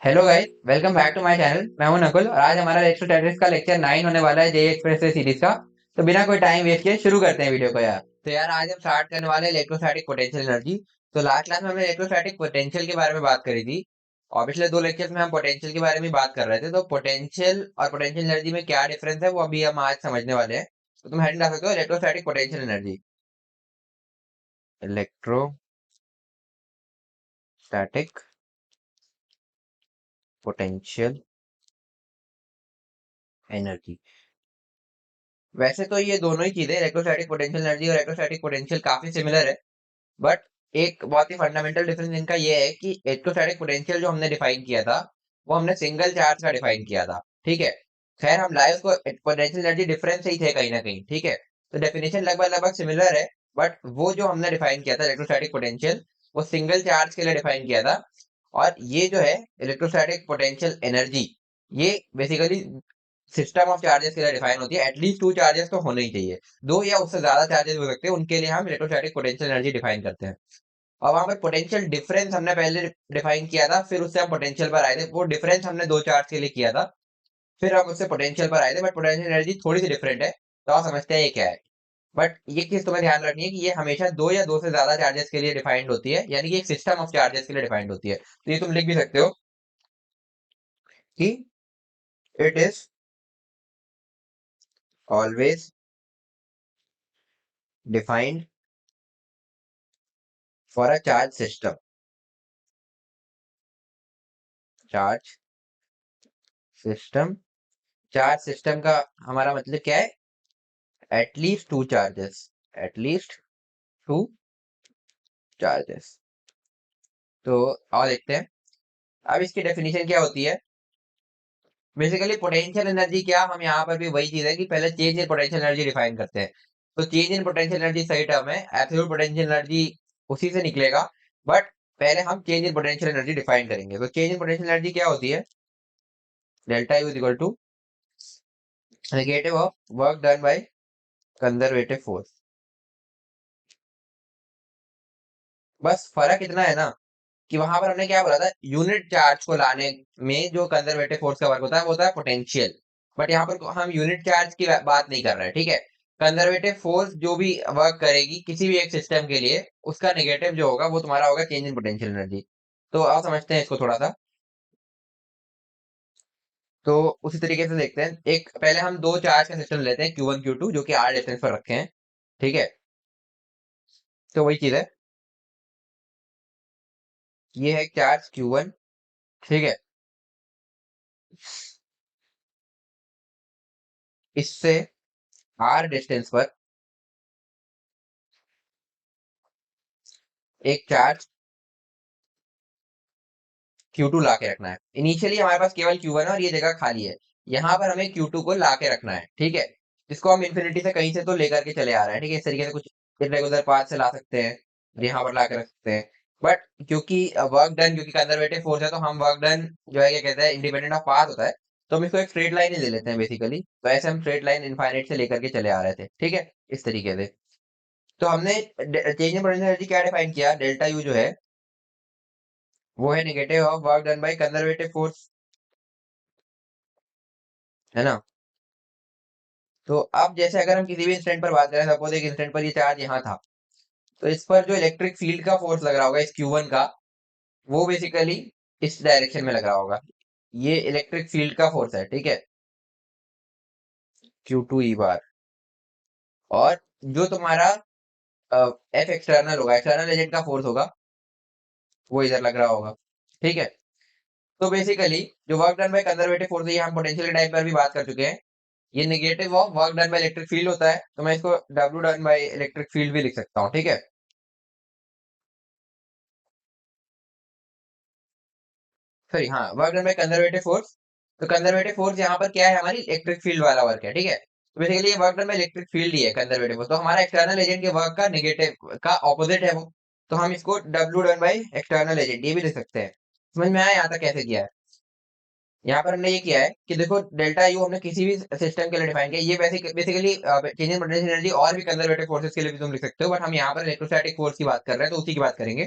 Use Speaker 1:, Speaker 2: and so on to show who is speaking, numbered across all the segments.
Speaker 1: Hello guys, welcome back to my channel. मैं हूं नकुल और आज हमारा इलेक्ट्रोस्टैटिक्स का लेक्चर 9 होने वाला है, जे एक्सप्रेस सीरीज का। तो बिना कोई टाइम वेस्ट किए शुरू करते हैं वीडियो को यार। तो यार आज हम स्टार्ट करने वाले हैं इलेक्ट्रोस्टैटिक पोटेंशियल एनर्जी। तो लास्ट क्लास में हमने इलेक्ट्रोस्टैटिक पोटेंशियल के बारे में बात करी थी और पिछले दो लेक्चर्स में हम पोटेंशियल के बारे में बात कर रहे थे। तो पोटेंशियल और पोटेंशियल एनर्जी में क्या डिफरेंस है वो अभी हम आज समझने वाले हैं। तो तुम हेडिंग डाल सकते हो, electrostatic potential energy. Electrostatic potential energy. वैसे तो ये दोनों ही चीजें, इलेक्ट्रोस्टैटिक पोटेंशियल एनर्जी और इलेक्ट्रोस्टैटिक पोटेंशियल, काफी सिमिलर है। बट एक बहुत ही फंडामेंटल डिफरेंस इनका ये है कि इलेक्ट्रोस्टैटिक पोटेंशियल जो हमने डिफाइन किया था वो हमने सिंगल चार्ज का डिफाइन किया था। ठीक है। खैर हम लाए उसको पोटेंशियल एनर्जी डिफरेंस से ही थे कहीं ना कहीं। ठीक है। तो डेफिनेशन लगभग लगभग सिमिलर है। बट वो जो हमने डिफाइन किया था इलेक्ट्रोस्टैटिक पोटेंशियल, वो सिंगल चार्ज के लिए डिफाइन किया था। और ये जो है इलेक्ट्रोस्टैटिक पोटेंशियल एनर्जी, ये बेसिकली सिस्टम ऑफ चार्जेस के लिए डिफाइन होती है। एटलीस्ट टू चार्जेस तो होने ही चाहिए। दो या उससे ज्यादा चार्जेस हो सकते हैं, उनके लिए हम इलेक्ट्रोस्टैटिक पोटेंशियल एनर्जी डिफाइन करते हैं। और वहां पर पोटेंशियल डिफरेंस हमने पहले डिफाइन किया था, फिर उससे हम पोटेंशियल पर आए थे। वो डिफरेंस हमने दो चार्ज के लिए किया था, फिर हम उससे पोटेंशियल पर आए थे। बट पोटेंशियल एनर्जी थोड़ी सी डिफरेंट है, तो आप समझते हैं ये क्या है। बट ये चीज तुम्हें ध्यान रखनी है कि ये हमेशा दो या दो से ज्यादा चार्जेस के लिए डिफाइंड होती है, यानी कि एक सिस्टम ऑफ चार्जेस के लिए डिफाइंड होती है। तो ये तुम लिख भी सकते हो कि it is always defined for a charge system. Charge system, charge system का हमारा मतलब क्या है? At least two charges, at least two charges. तो और देखते हैं अब इसकी डेफिनेशन क्या होती है। बेसिकली पोटेंशियल एनर्जी क्या, हम यहाँ पर भी वही चीज है कि पहले change in potential energy define करते हैं। तो चेंज इन पोटेंशियल एनर्जी सही टर्म है, एब्सोल्यूट पोटेंशियल एनर्जी उसी से निकलेगा। बट पहले हम change in potential energy define करेंगे। तो चेंज इन पोटेंशियल एनर्जी क्या होती है? Delta U is equal to negative of work done by conservative force. बस फर्क इतना है ना कि वहां पर हमने क्या बोला था, यूनिट चार्ज को लाने में जो कंजर्वेटिव फोर्स का वर्क होता है वो होता है पोटेंशियल। बट यहाँ पर हम यूनिट चार्ज की बात नहीं कर रहे हैं। ठीक है। कंजर्वेटिव फोर्स जो भी वर्क करेगी किसी भी एक सिस्टम के लिए, उसका नेगेटिव जो होगा वो तुम्हारा होगा चेंज इन पोटेंशियल एनर्जी। तो आप समझते हैं इसको थोड़ा सा। तो उसी तरीके से देखते हैं, एक पहले हम दो चार्ज का सिस्टम लेते हैं, Q1 Q2, जो कि R डिस्टेंस पर रखे हैं। ठीक है। तो वही चीज है, ये है चार्ज Q1। ठीक है। इससे R डिस्टेंस पर एक चार्ज Q2 ला के रखना है। इनिशियली हमारे पास केवल Q1 है और ये जगह खाली है। यहाँ पर हमें Q2 को ला के रखना है। ठीक है। जिसको हम इन्फिनिटी से कहीं से तो लेकर के चले आ रहे हैं। ठीक है। इस तरीके से कुछ इरेगुलर पाथ से ला सकते हैं और यहाँ पर ला के रख सकते हैं। बट क्योंकि वर्क डन, क्योंकि कंजर्वेटिव फोर्स है, तो हम वर्क डन जो है क्या कहते हैं, इंडिपेंडेंट ऑफ पाथ होता है। तो हम इसको एक स्ट्रेट लाइन ही ले लेते हैं बेसिकली। तो ऐसे हम स्ट्रेट लाइन इनफाइनाइट से लेकर के चले आ रहे थे। ठीक है। इस तरीके से तो हमने चेंज इन पोटेंशियल एनर्जी क्या डिफाइन किया, डेल्टा यू जो है वो है negative of work done by conservative force, है ना। तो अब जैसे अगर हम किसी भी इंस्टेंट पर बात करें, सपोज एक इंस्टेंट पर ये चार्ज यहाँ था, तो इस पर जो इलेक्ट्रिक फील्ड का फोर्स लग रहा होगा इस Q1 का, वो बेसिकली इस डायरेक्शन में लग रहा होगा। ये इलेक्ट्रिक फील्ड का फोर्स है। ठीक है। Q2 E बार। और जो तुम्हारा एफ एक्सटर्नल होगा, एक्सटर्नल एजेंट का फोर्स होगा, वो इधर लग रहा होगा। ठीक है। तो बेसिकली जो work done by conservative force है, ये हम पोटेंशियल के टाइम पर भी बात कर चुके हैं। ये negative of work done by electric field होता है, तो मैं इसको W done by electric field भी लिख सकता हूँ। ठीक है। सॉरी, हाँ, work done by conservative force. तो कंजर्वेटिव फोर्स यहाँ पर क्या है, हमारी इलेक्ट्रिक फील्ड वाला वर्क है। ठीक है। तो बेसिकली ये work done by electric field ही है कंजर्वेटिव फोर्स। तो हमारा एक्सटर्नल एजेंट के वर्क का नेगेटिव का ऑपोजिट है वो। तो हम इसको W done by external agent ये भी लिख सकते हैं। समझ में आया यहाँ तक कैसे किया है? यहाँ पर हमने ये किया है कि देखो, डेल्टा यू हमने किसी भी सिस्टम के लिए डिफाइन किया। ये basically change in potential energy और भी कंजर्वेटिव फोर्सेस के लिए भी तुम लिख सकते हो, बट हम यहाँ पर इलेक्ट्रोस्टैटिक फोर्स की बात कर रहे हैं, तो उसी की बात करेंगे।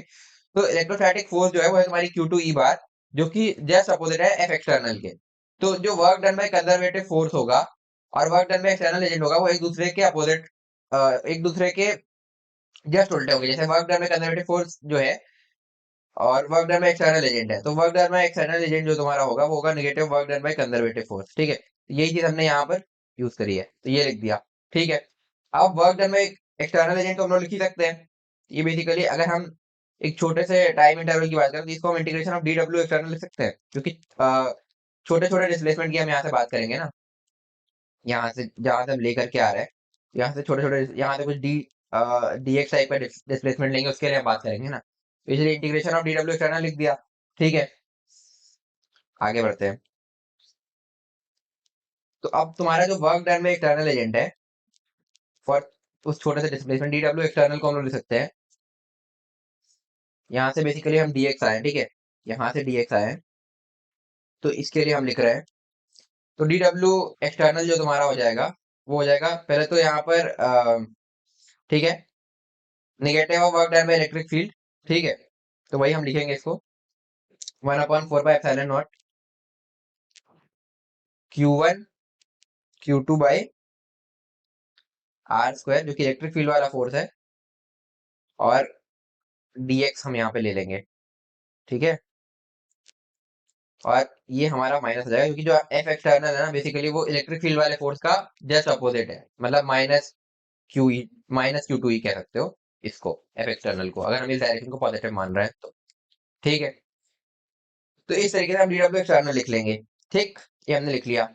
Speaker 1: तो इलेक्ट्रोस्टैटिक फोर्स जो है वो है तुम्हारी Q2 E बार, जो कि जस्ट अपोजिट है एफ एक्सटर्नल के। तो जो work done by conservative force होगा और work done by external agent होगा, वो एक दूसरे के अपोजिट, एक दूसरे के जस्ट उल्टे होंगे। जैसे work done by conservative force जो है और work done by external agent है, तो work done by external agent जो तुम्हारा होगा वो होगा negative work done by conservative force. ठीक है, यही चीज हमने यहाँ पर यूज करी है, तो ये लिख दिया। ठीक है, अब work done by external agent तो हम लोग लिख ही सकते हैं। ये बेसिकली अगर हम एक छोटे से टाइम इंटरवल की बात करें तो इसको हम integration of D W external लिख सकते हैं, क्योंकि छोटे छोटे डिस्प्लेसमेंट की हम यहाँ से बात करेंगे ना, यहाँ से जहां से हम लेकर के आ रहे हैं, यहाँ से छोटे छोटे, यहाँ से कुछ डी एक्स टाइप का डिस्प्लेसमेंट लेंगे, उसके लिए हम बात करेंगे ना, तो इसलिए integration of D W external लिख दिया। ठीक है, आगे बढ़ते हैं। तो अब तुम्हारा जो वर्क डन में एक्सटर्नल एजेंट है फॉर उस छोटे से डिस्प्लेसमेंट डी डब्ल्यू एक्सटर्नल को हम लोग लिख सकते हैं, यहाँ से बेसिकली हम डी एक्स आए, ठीक है, यहाँ से डी एक्स आए, तो इसके लिए हम लिख रहे हैं, तो डी डब्ल्यू एक्सटर्नल जो तुम्हारा हो जाएगा वो हो जाएगा पहले तो यहाँ पर ठीक है, negative of work done by electric field. ठीक है, तो वही हम लिखेंगे इसको 1/4 Q1 Q2 by are square, जो कि इलेक्ट्रिक फील्ड वाला फोर्स है, और dx हम यहाँ पे ले लेंगे। ठीक है, और ये हमारा माइनस हो जाएगा, क्योंकि जो एफ एक्सटर्नल है ना बेसिकली वो इलेक्ट्रिक फील्ड वाले फोर्स का जस्ट अपोजिट है, मतलब माइनस क्यू टू ई कह सकते हो इसको, एफ एक्सटर्नल को, अगर हम इस डायरेक्शन को पॉजिटिव मान रहे हैं तो। ठीक है, तो इस तरीके से हम डी डब्ल्यू एक्सटर्नल लिख लेंगे। ठीक, ये हमने लिख लिया।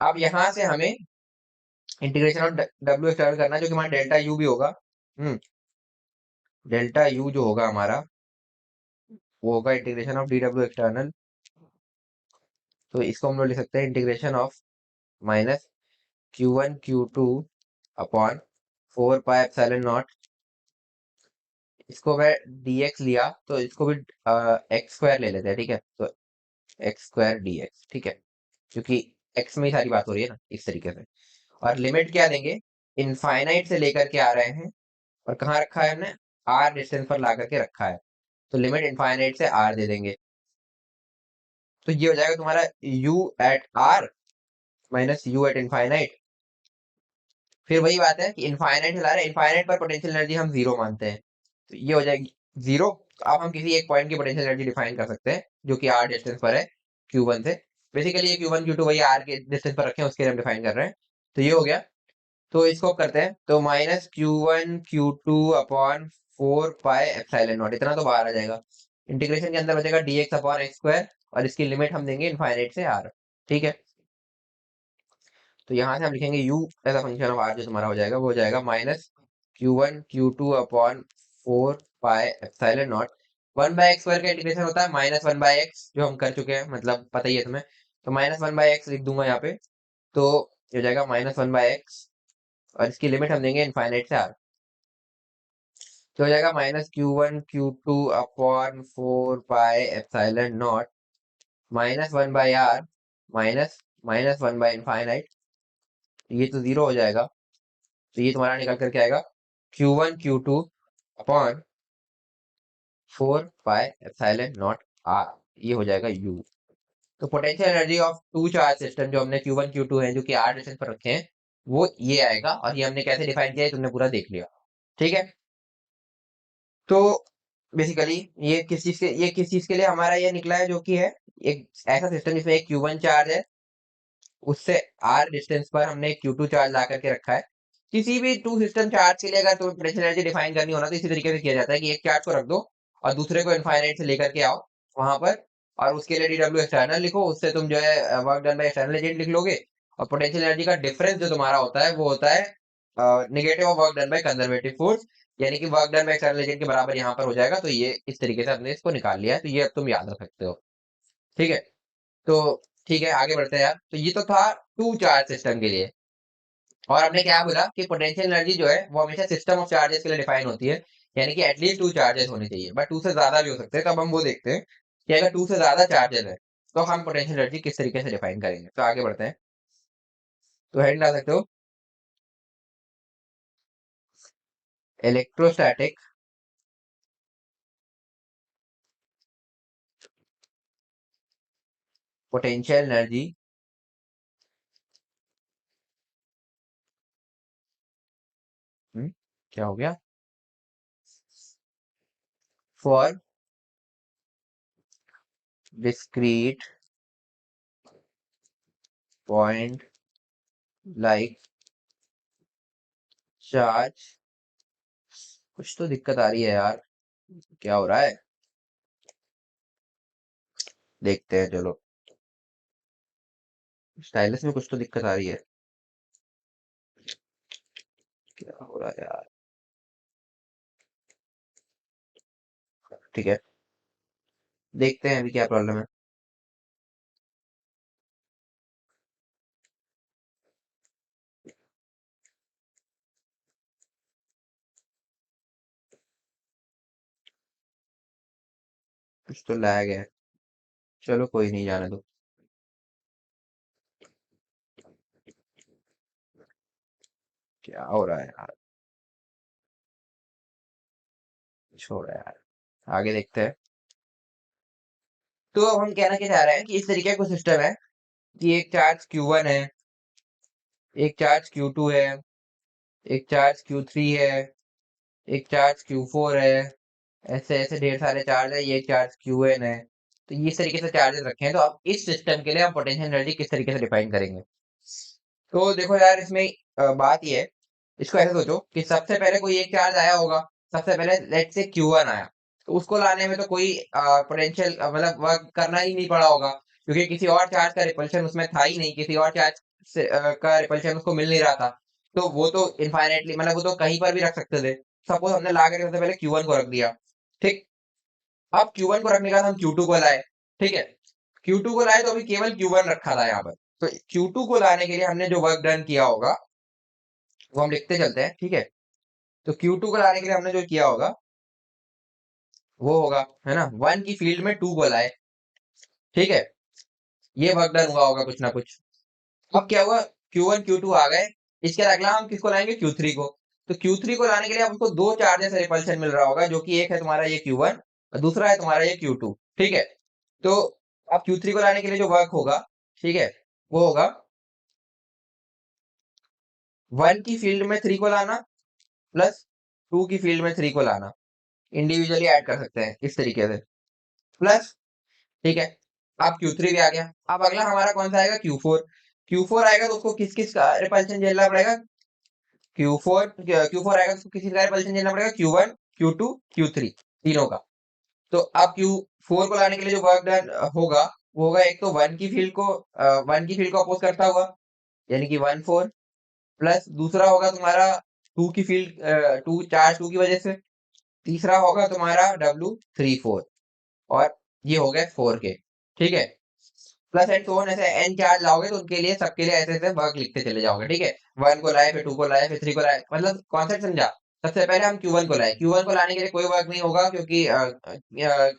Speaker 1: अब यहाँ से हमें इंटीग्रेशन ऑफ डब्ल्यू एक्सटर्नल करना है, जो कि हमारा डेल्टा यू भी होगा। डेल्टा यू जो होगा हमारा वो होगा integration of D W external, तो इसको हम लोग लिख सकते हैं integration of minus Q1 Q2 upon 4 pi epsilon not. इसको मैं dx लिया तो इसको भी एक्स स्क्वायर ले लेते हैं। ठीक है, तो एक्स स्क्वायर डी एक्स। ठीक है, क्योंकि x में ही सारी बात हो रही है ना, इस तरीके से। और लिमिट क्या देंगे, इनफाइनाइट से लेकर के आ रहे हैं, और कहाँ रखा है हमने, r डिस्टेंस पर ला करके रखा है, तो लिमिट इनफाइनाइट से r दे देंगे। तो ये हो जाएगा तुम्हारा u at r minus u at infinite. फिर वही बात है कि इनफाइनाइट चला रहे हैं, इनफाइनाइट पर पोटेंशियल एनर्जी हम जीरो मानते हैं, तो ये हो जाएगी जीरो। तो अब हम किसी एक पॉइंट की पोटेंशियल एनर्जी डिफाइन कर सकते हैं, जो कि r डिस्टेंस पर है Q1 से। बेसिकली ये Q1 Q2 वही r के डिस्टेंस पर रखे हैं, उसके लिए हम डिफाइन कर रहे हैं। तो ये हो गया, तो इसको अब करते हैं, तो minus Q1 Q2 upon 4 pi epsilon not, इतना तो बाहर आ जाएगा। इंटीग्रेशन के अंदर बचेगा dx अपॉन एक्स स्क्वायर, और इसकी लिमिट हम देंगे इनफाइनाइट से r। ठीक है, तो यहाँ से हम लिखेंगे u as a function of r, जो तुम्हारा हो जाएगा वो हो जाएगा minus Q1 Q2 upon 4 pi epsilon naught. 1/x² का इंटीग्रेशन होता है -1/x, जो हम कर चुके हैं, मतलब पता ही है तुम्हें, तो -1/x लिख दूंगा यहाँ पे, तो ये हो जाएगा -1/x, और इसकी लिमिट हम देंगे इनफाइनाइट से r, तो हो जाएगा -Q1 Q2 upon 4 pi epsilon naught -1/r minus -1/इनफाइनाइट, ये तो जीरो हो जाएगा, तो ये तुम्हारा निकल करके आएगा Q1 Q2 upon 4 pi epsilon naught r, ये हो जाएगा u। तो potential energy of two charge system जो हमने Q1 Q2 है, जो कि r डिस्टेंस पर रखे हैं, वो ये आएगा, और ये हमने कैसे डिफाइन किया है तुमने पूरा देख लिया। ठीक है, तो बेसिकली ये किस चीज के लिए हमारा ये निकला है, जो कि है एक ऐसा सिस्टम जिसमें एक Q1 चार्ज है, उससे r डिस्टेंस पर हमने एक Q2 चार्ज ला करके रखा है। किसी भी टू सिस्टम चार्ज के लिए अगर तुम्हें पोटेंशियल एनर्जी डिफाइन करनी हो ना, तो इसी तरीके से किया जाता है कि एक चार्ज को रख दो और दूसरे को इनफाइनाइट से लेकर के आओ वहां पर, और उसके लिए डी डब्ल्यू एक्सटर्नल लिखो, उससे तुम जो है work done by external agent लिख लोगे, और पोटेंशियल एनर्जी का डिफरेंस जो तुम्हारा होता है वो होता है negative of work done by conservative force, यानी कि work done by external agent के बराबर यहाँ पर हो जाएगा। तो ये इस तरीके से हमने इसको निकाल लिया है, तो ये अब तुम याद रख सकते हो। ठीक है, तो ठीक है, आगे बढ़ते हैं यार। तो ये तो था टू चार्ज सिस्टम के लिए, और हमने क्या बोला कि पोटेंशियल एनर्जी जो है वो हमेशा सिस्टम ऑफ चार्जेस के लिए डिफाइन होती है, यानी कि एटलीस्ट टू चार्जेस होने चाहिए, बट टू से ज्यादा भी हो सकते हैं। तो अब हम वो देखते हैं कि अगर टू से ज्यादा चार्जेस है तो हम पोटेंशियल एनर्जी किस तरीके से डिफाइन करेंगे। तो आगे बढ़ते हैं, तो हेड ला सकते हो इलेक्ट्रोस्टैटिक पोटेंशियल एनर्जी क्या हो गया, for discrete point like charge. कुछ तो दिक्कत आ रही है यार, क्या हो रहा है, देखते हैं चलो। स्टाइलस में कुछ तो दिक्कत आ रही है, क्या हो रहा है यार। ठीक है, देखते हैं अभी क्या प्रॉब्लम है। कुछ तो लैग है, चलो कोई नहीं, जाने दो। क्या हो रहा है यार, छोड़ यार, आगे देखते हैं। तो अब हम कहना क्या चाह रहे हैं कि इस तरीके का सिस्टम है कि एक चार्ज Q1 है, एक चार्ज Q2 है, एक चार्ज Q3 है, एक चार्ज Q4 है, ऐसे ऐसे ढेर सारे चार्ज है, ये चार्ज Qn है। तो ये इस तरीके से चार्जेस रखे हैं, तो अब इस सिस्टम के लिए हम पोटेंशियल एनर्जी किस तरीके से डिफाइन करेंगे। तो देखो यार, इसमें बात ये है, इसको ऐसे सोचो कि सबसे पहले कोई एक चार्ज आया होगा, सबसे पहले लेट से Q1 आया, तो उसको लाने में तो कोई पोटेंशियल मतलब वर्क करना ही नहीं पड़ा होगा, क्योंकि किसी और चार्ज का रिपल्शन उसमें था ही नहीं, किसी और चार्ज से का रिपल्शन उसको मिल नहीं रहा था। तो वो तो इनफाइनेटली मतलब वो तो कहीं पर भी रख सकते थे। सपोज हमने ला करके सबसे पहले Q1 को रख दिया, ठीक। अब Q1 को रखने के बाद हम Q2 को लाए, ठीक है। Q2 को लाए तो अभी केवल Q1 रखा था यहाँ पर। तो Q2 को लाने के लिए हमने जो वर्क डन किया होगा वो हम लिखते चलते हैं, ठीक है। तो Q2 को लाने के लिए हमने जो किया होगा वो होगा, है ना, 1 की फील्ड में 2 को लाए, ठीक है। ये वर्क डन हुआ होगा कुछ ना कुछ। अब क्या हुआ, Q1 Q2 आ गए, इसके बाद अगला हम किसको लाएंगे, Q3 को। तो Q3 को लाने के लिए आपको दो चार्जेस रिपल्शन मिल रहा होगा, जो कि एक है तुम्हारा ये Q1 और दूसरा है तुम्हारा ये Q2, ठीक है। तो अब Q3 को लाने के लिए जो वर्क होगा, ठीक है, वो होगा 1 की फील्ड में 3 को लाना प्लस 2 की फील्ड में 3 को लाना, इंडिविजुअली ऐड कर सकते हैं इस तरीके से, प्लस, ठीक है। अब Q3 भी आ गया, अब अगला हमारा कौन सा आएगा, Q4। Q4 आएगा तो उसको किस किस का रिपल्शन झेलना पड़ेगा, Q4 आएगा तो उसको किसी का रिपल्शन झेलना पड़ेगा, Q1 Q2 Q3 तीनों का। तो अब Q4 को लाने के लिए जो वर्क डन होगा वो होगा, एक तो 1 की फील्ड को अपोज करता हुआ, यानी कि 1 4, प्लस दूसरा होगा तुम्हारा 2 की फील्ड, 2 चार्ज 2 की वजह से, तीसरा होगा तुम्हारा W3 4, और ये हो गए 4 के, ठीक है। प्लस एंड सो ऑन, ऐसे एन चार्ज लाओगे तो उनके लिए सबके लिए ऐसे ऐसे वर्क लिखते चले जाओगे, ठीक है। 1 को लाए, फिर 2 को लाए, फिर 3 को लाए, मतलब कॉन्सेप्ट समझा। सबसे पहले हम Q1 को लाए, Q1 को लाने के लिए कोई वर्क नहीं होगा, क्योंकि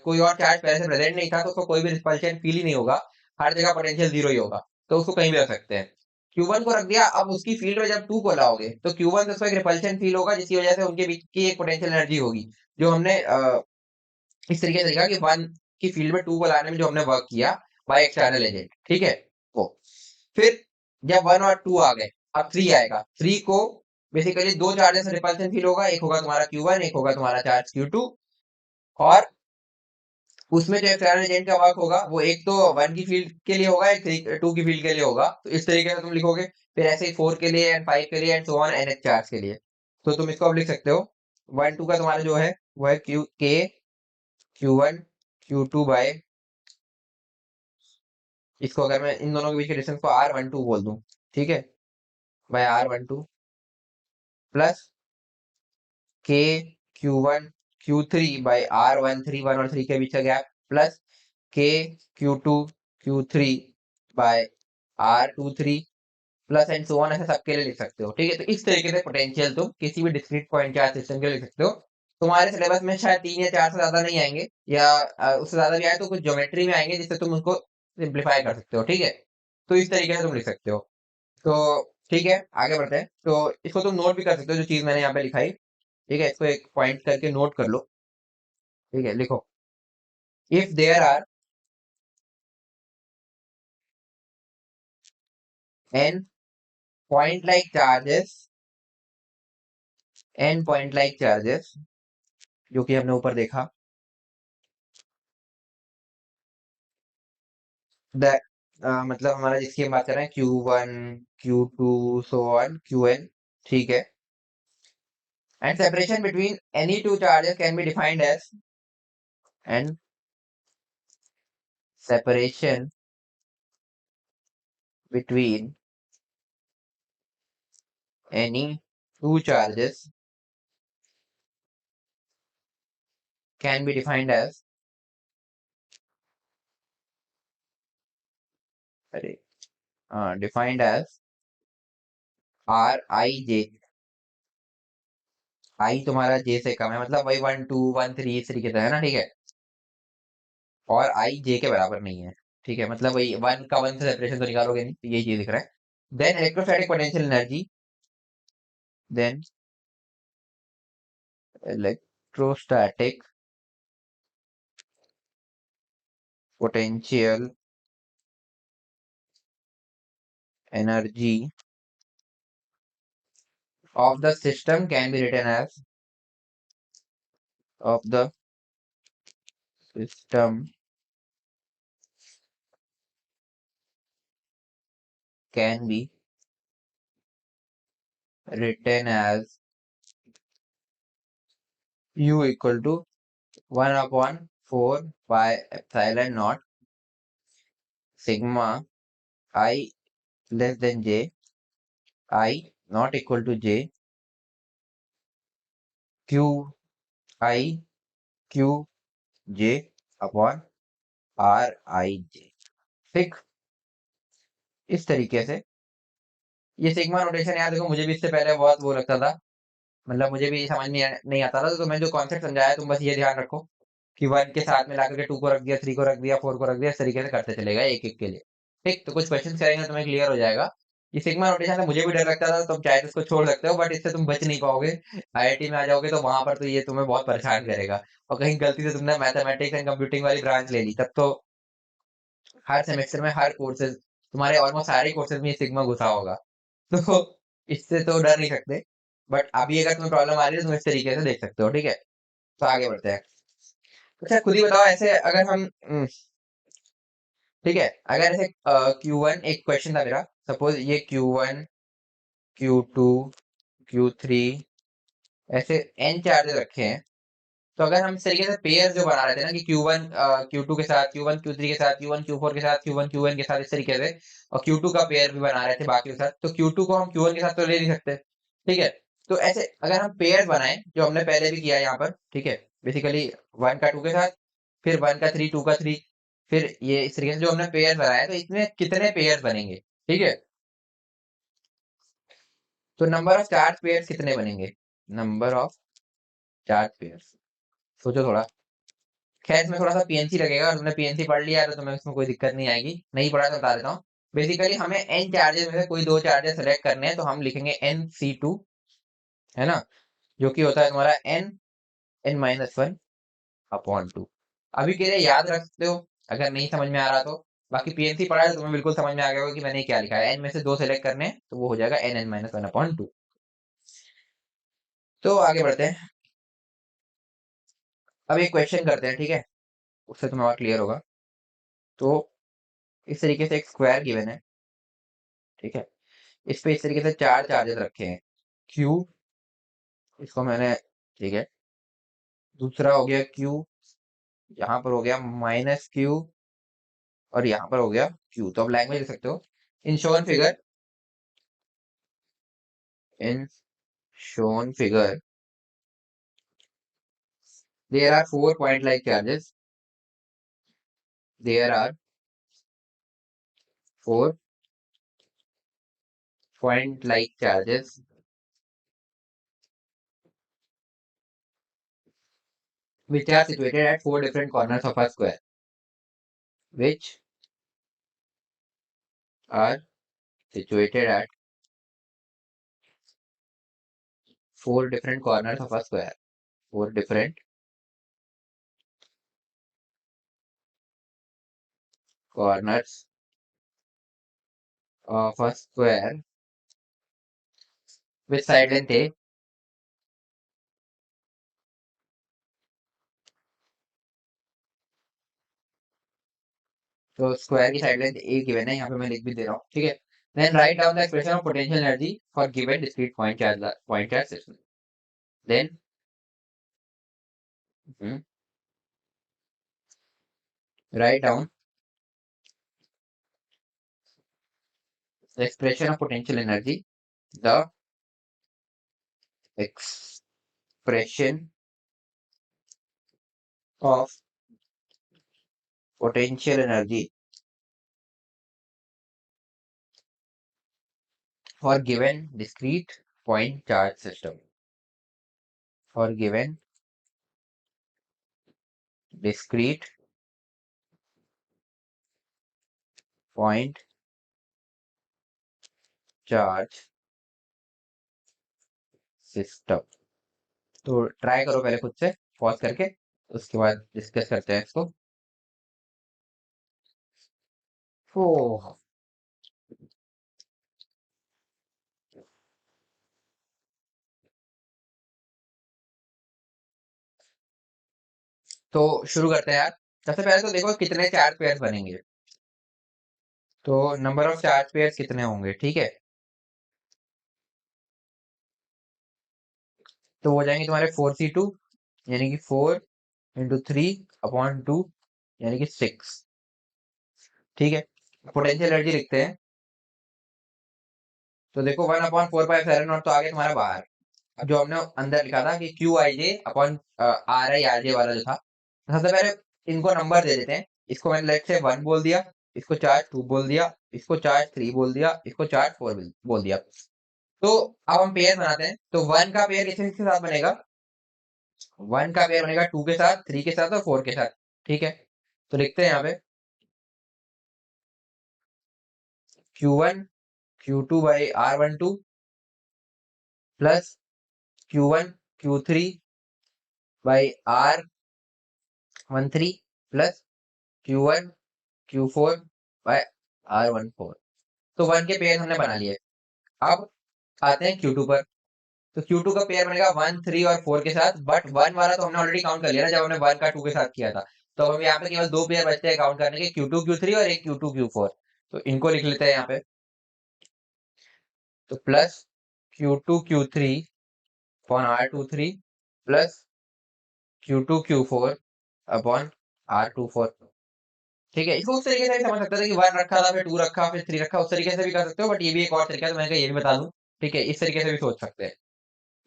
Speaker 1: कोई और चार्ज पहले से प्रेजेंट नहीं था, तो उसको कोई भी रिपल्शन फील ही नहीं होगा, हर जगह पोटेंशियल जीरो ही होगा, तो उसको कहीं भी रख सकते हैं। Q1 को रख दिया, अब उसकी फील्ड में जब 2 को लाओगे तो Q1 से उसको एक रिपल्शन फील होगा, जिसकी वजह से उनके बीच की एक पोटेंशियल एनर्जी होगी, जो हमने इस तरीके से लिखा कि 1 की फील्ड में 2 को लाने में जो हमने वर्क किया बाय एक्सटर्नल एजेंट, ठीक है, वो। फिर जब 1 और 2 आ गए, अब 3 आएगा, 3 को बेसिकली दो चार्जेस रिपल्शन फील होगा, एक होगा तुम्हारा Q1, एक होगा तुम्हारा चार्ज Q2, और उसमें जो एक्सटर्नल एजेंट का वर्क होगा वो एक तो 1 की फील्ड के लिए होगा, एक 2 की फील्ड के लिए होगा, तो इस तरीके से तुम लिखोगे। फिर ऐसे ही 4 के लिए एंड 5 के लिए and so on NH charge के लिए। तो तुम इसको अब लिख सकते हो, 1 2 का तुम्हारा जो है वो है Q1 Q2 बाय, इसको अगर मैं इन दोनों के बीच के डिस्टेंस को R12 बोल दूं, ठीक है, बाय R12 प्लस के Q1 Q3 बाय R13, 1 और 3 के बीच का गैप, प्लस के Q2 Q3 by R23, plus and so on, ऐसे सबके लिए लिख सकते हो, ठीक है। तो इस तरीके से पोटेंशियल तुम किसी भी डिस्क्रीट पॉइंट चार्ज सिस्टम के लिए लिख सकते हो। तुम्हारे सिलेबस में शायद 3 या 4 से ज्यादा नहीं आएंगे, या उससे ज्यादा भी आए तो कुछ ज्योमेट्री में आएंगे, जिससे तुम उसको सिंप्लीफाई कर सकते हो, ठीक है। तो इस तरीके से तुम लिख सकते हो। तो ठीक है, आगे बढ़ते हैं। तो इसको तुम नोट भी कर सकते हो, जो चीज मैंने यहाँ पे लिखाई, ठीक है, इसको एक पॉइंट करके नोट कर लो, ठीक है। लिखो, if there are n point like charges, n point like charges, जो कि हमने ऊपर देखा, दैट मतलब हमारा जिसकी हम बात कर रहे हैं Q1, Q2, so on Qn, ठीक है। And separation between any two charges can be defined as, and separation between any two charges can be defined as, अरे defined as Rij, I तुम्हारा j से कम है, मतलब वही 1 2 1 3 इस तरीके से है ना, ठीक है। और I j के बराबर नहीं है, ठीक है, मतलब वही 1 का 1 से सेपरेशन तो निकालोगे नहीं, तो यही चीज दिख रहा है। Then electrostatic potential energy, then electrostatic potential energy of the system can be written as, of the system can be written as U equal to 1 upon 4 pi epsilon naught sigma I less than j, I not equal to j, q I q j upon r I j, ठीक। इस तरीके से ये sigma notation, यार देखो मुझे भी इससे पहले बहुत वो लगता था, मतलब मुझे भी समझ में नहीं आता था, तो मैं जो कॉन्सेप्ट समझाया तुम बस ये ध्यान रखो कि 1 के साथ में लाकर के 2 को रख दिया, 3 को रख दिया, 4 को रख दिया, इस तरीके से करते चलेगा एक एक के लिए, ठीक। तो कुछ क्वेश्चंस करेंगे तुम्हें क्लियर हो जाएगा। ये सिग्मा नोटेशन से मुझे भी डर लगता था, तुम चाहे तो इसको छोड़ सकते हो, बट इससे तुम बच नहीं पाओगे। आईआईटी में आ जाओगे तो वहां पर तो ये तुम्हें बहुत परेशान करेगा, और कहीं गलती से तुमने मैथमेटिक्स एंड कंप्यूटिंग वाली ब्रांच ले ली, तब तो हर सेमेस्टर में हर कोर्सेज, तुम्हारे ऑलमोस्ट सारे कोर्सेज में ये सिग्मा घुसा होगा। तो इससे तो डर नहीं सकते, बट अभी अगर तुम्हें प्रॉब्लम आ रही है तो तुम इस तरीके से देख सकते हो, ठीक है। तो आगे बढ़ते हैं। अच्छा खुद ही बताओ, ऐसे अगर हम ठीक है, अगर ऐसे Q1 एक क्वेश्चन था मेरा, सपोज ये Q1, Q2, Q3 ऐसे n चार्जेस रखे हैं, तो अगर हम इस तरीके से पेयर जो बना रहे थे ना कि Q1 Q2 के साथ, Q1 Q3 के साथ, Q1 Q4 के साथ, Q1 Qn के साथ, इस तरीके से, और Q2 का पेयर भी बना रहे थे बाकी के साथ, तो Q2 को हम Q1 के साथ तो ले नहीं सकते, ठीक है। तो ऐसे अगर हम पेयर बनाए, जो हमने पहले भी किया यहाँ पर, ठीक है, बेसिकली 1 का 2 के साथ, फिर 1 का 3, 2 का 3, फिर ये इस तरीके से जो हमने पेयर बनाया, तो इसमें कितने पेयर बनेंगे, ठीक है। तो नंबर ऑफ चार्ज पेयर कितने बनेंगे, नंबर ऑफ चार्ज पेयर, सोचो थोड़ा। खैर इसमें थोड़ा सा पीएनसी लगेगा, और तुमने पीएनसी पढ़ लिया है तो तुम्हें इसमें कोई दिक्कत नहीं आएगी, नहीं पढ़ा तो बता देता हूँ। बेसिकली हमें एन चार्जेस में से कोई दो चार्जेस सेलेक्ट करने हैं, तो हम लिखेंगे NC2, है ना, जो कि होता है तुम्हारा N-1 अपॉन 2। अभी के लिए याद रख सकते हो अगर नहीं समझ में आ रहा तो, बाकी पीएनसी पढ़ा है तो तुम्हें बिल्कुल समझ में आ गया होगा कि मैंने क्या लिखा है, एन में से दो सेलेक्ट करने हैं, तो वो हो जाएगा N-1 अपॉन 2। तो आगे बढ़ते हैं, अब एक क्वेश्चन करते हैं, ठीक है, उससे तुम्हें और क्लियर होगा। तो इस तरीके से एक स्क्वायर गिवन है, ठीक है, इस पे इस तरीके से चार चार्जेस रखे हैं, Q, इसको मैंने, ठीक है, दूसरा हो गया Q, यहाँ पर हो गया -Q, और यहाँ पर हो गया Q। तो अब लैंग्वेज लिख सकते हो, in shown figure, in shown figure there are 4 point like charges, there are 4 point like charges which are situated at 4 different corners of a square, which are situated at 4 different corners of a square, 4 different corners of a square with side length a. तो square की side length ए given है, यहाँ पे मैं लिख भी दे रहा हूँ, ठीक है। Then write down the expression of potential energy for given discrete point charge system. Then write down the expression of potential energy, the expression of potential energy for given discrete point charge system, for given discrete point charge system। तो try करो पहले खुद से pause करके, उसके बाद discuss करते हैं इसको। ओह, तो शुरू करते हैं यार। सबसे पहले तो देखो कितने चार्ज पेयर बनेंगे, तो नंबर ऑफ चार्ज पेयर कितने होंगे, ठीक है। तो हो जाएंगे तुम्हारे 4c2, यानी कि 4 × 3/2, यानी कि 6, ठीक है। पोटेंशियल एनर्जी लिखते हैं। तो देखो 1/4πε0 तो आ गया तुम्हारा बाहर। अब जो हमने अंदर लिखा था कि Q I J upon are I R J वाला जो था, तो सबसे पहले इनको नंबर दे देते हैं। इसको मैंने लेट से 1 बोल दिया, इसको चार्ज 2 बोल दिया, इसको चार्ज 3 बोल दिया, इसको चार्ज 4 बोल दिया। तो अब हम पेयर बनाते हैं। तो 1 का पेयर किसके साथ बनेगा? 1 का पेयर बनेगा 2 के साथ, 3 के साथ और 4 के साथ, ठीक है। तो लिखते हैं यहाँ पे Q1 Q2/R12 plus Q1 Q3/R13 plus Q1 Q4/R14। तो 1 के पेयर हमने बना लिए। अब आते हैं Q2 पर। तो Q2 का पेयर बनेगा 1, 3 और 4 के साथ, बट 1 वाला तो हमने ऑलरेडी काउंट कर लिया ना जब हमने 1 का 2 के साथ किया था। तो हम यहाँ पे केवल 2 पेयर बचते हैं काउंट करने के, Q2 Q3 और एक Q2 Q4। तो इनको लिख लेते हैं यहाँ पे। तो plus Q2 Q3 upon R23 plus Q2 Q4 upon R24, ठीक है। इसको उस तरीके से भी समझ सकते थे कि 1 रखा था, फिर 2 रखा, फिर 3 रखा, उस तरीके से भी कर सकते हो, बट ये भी एक और तरीका है, तो मैंने कहा ये भी बता दूं, ठीक है। इस तरीके से भी सोच सकते हैं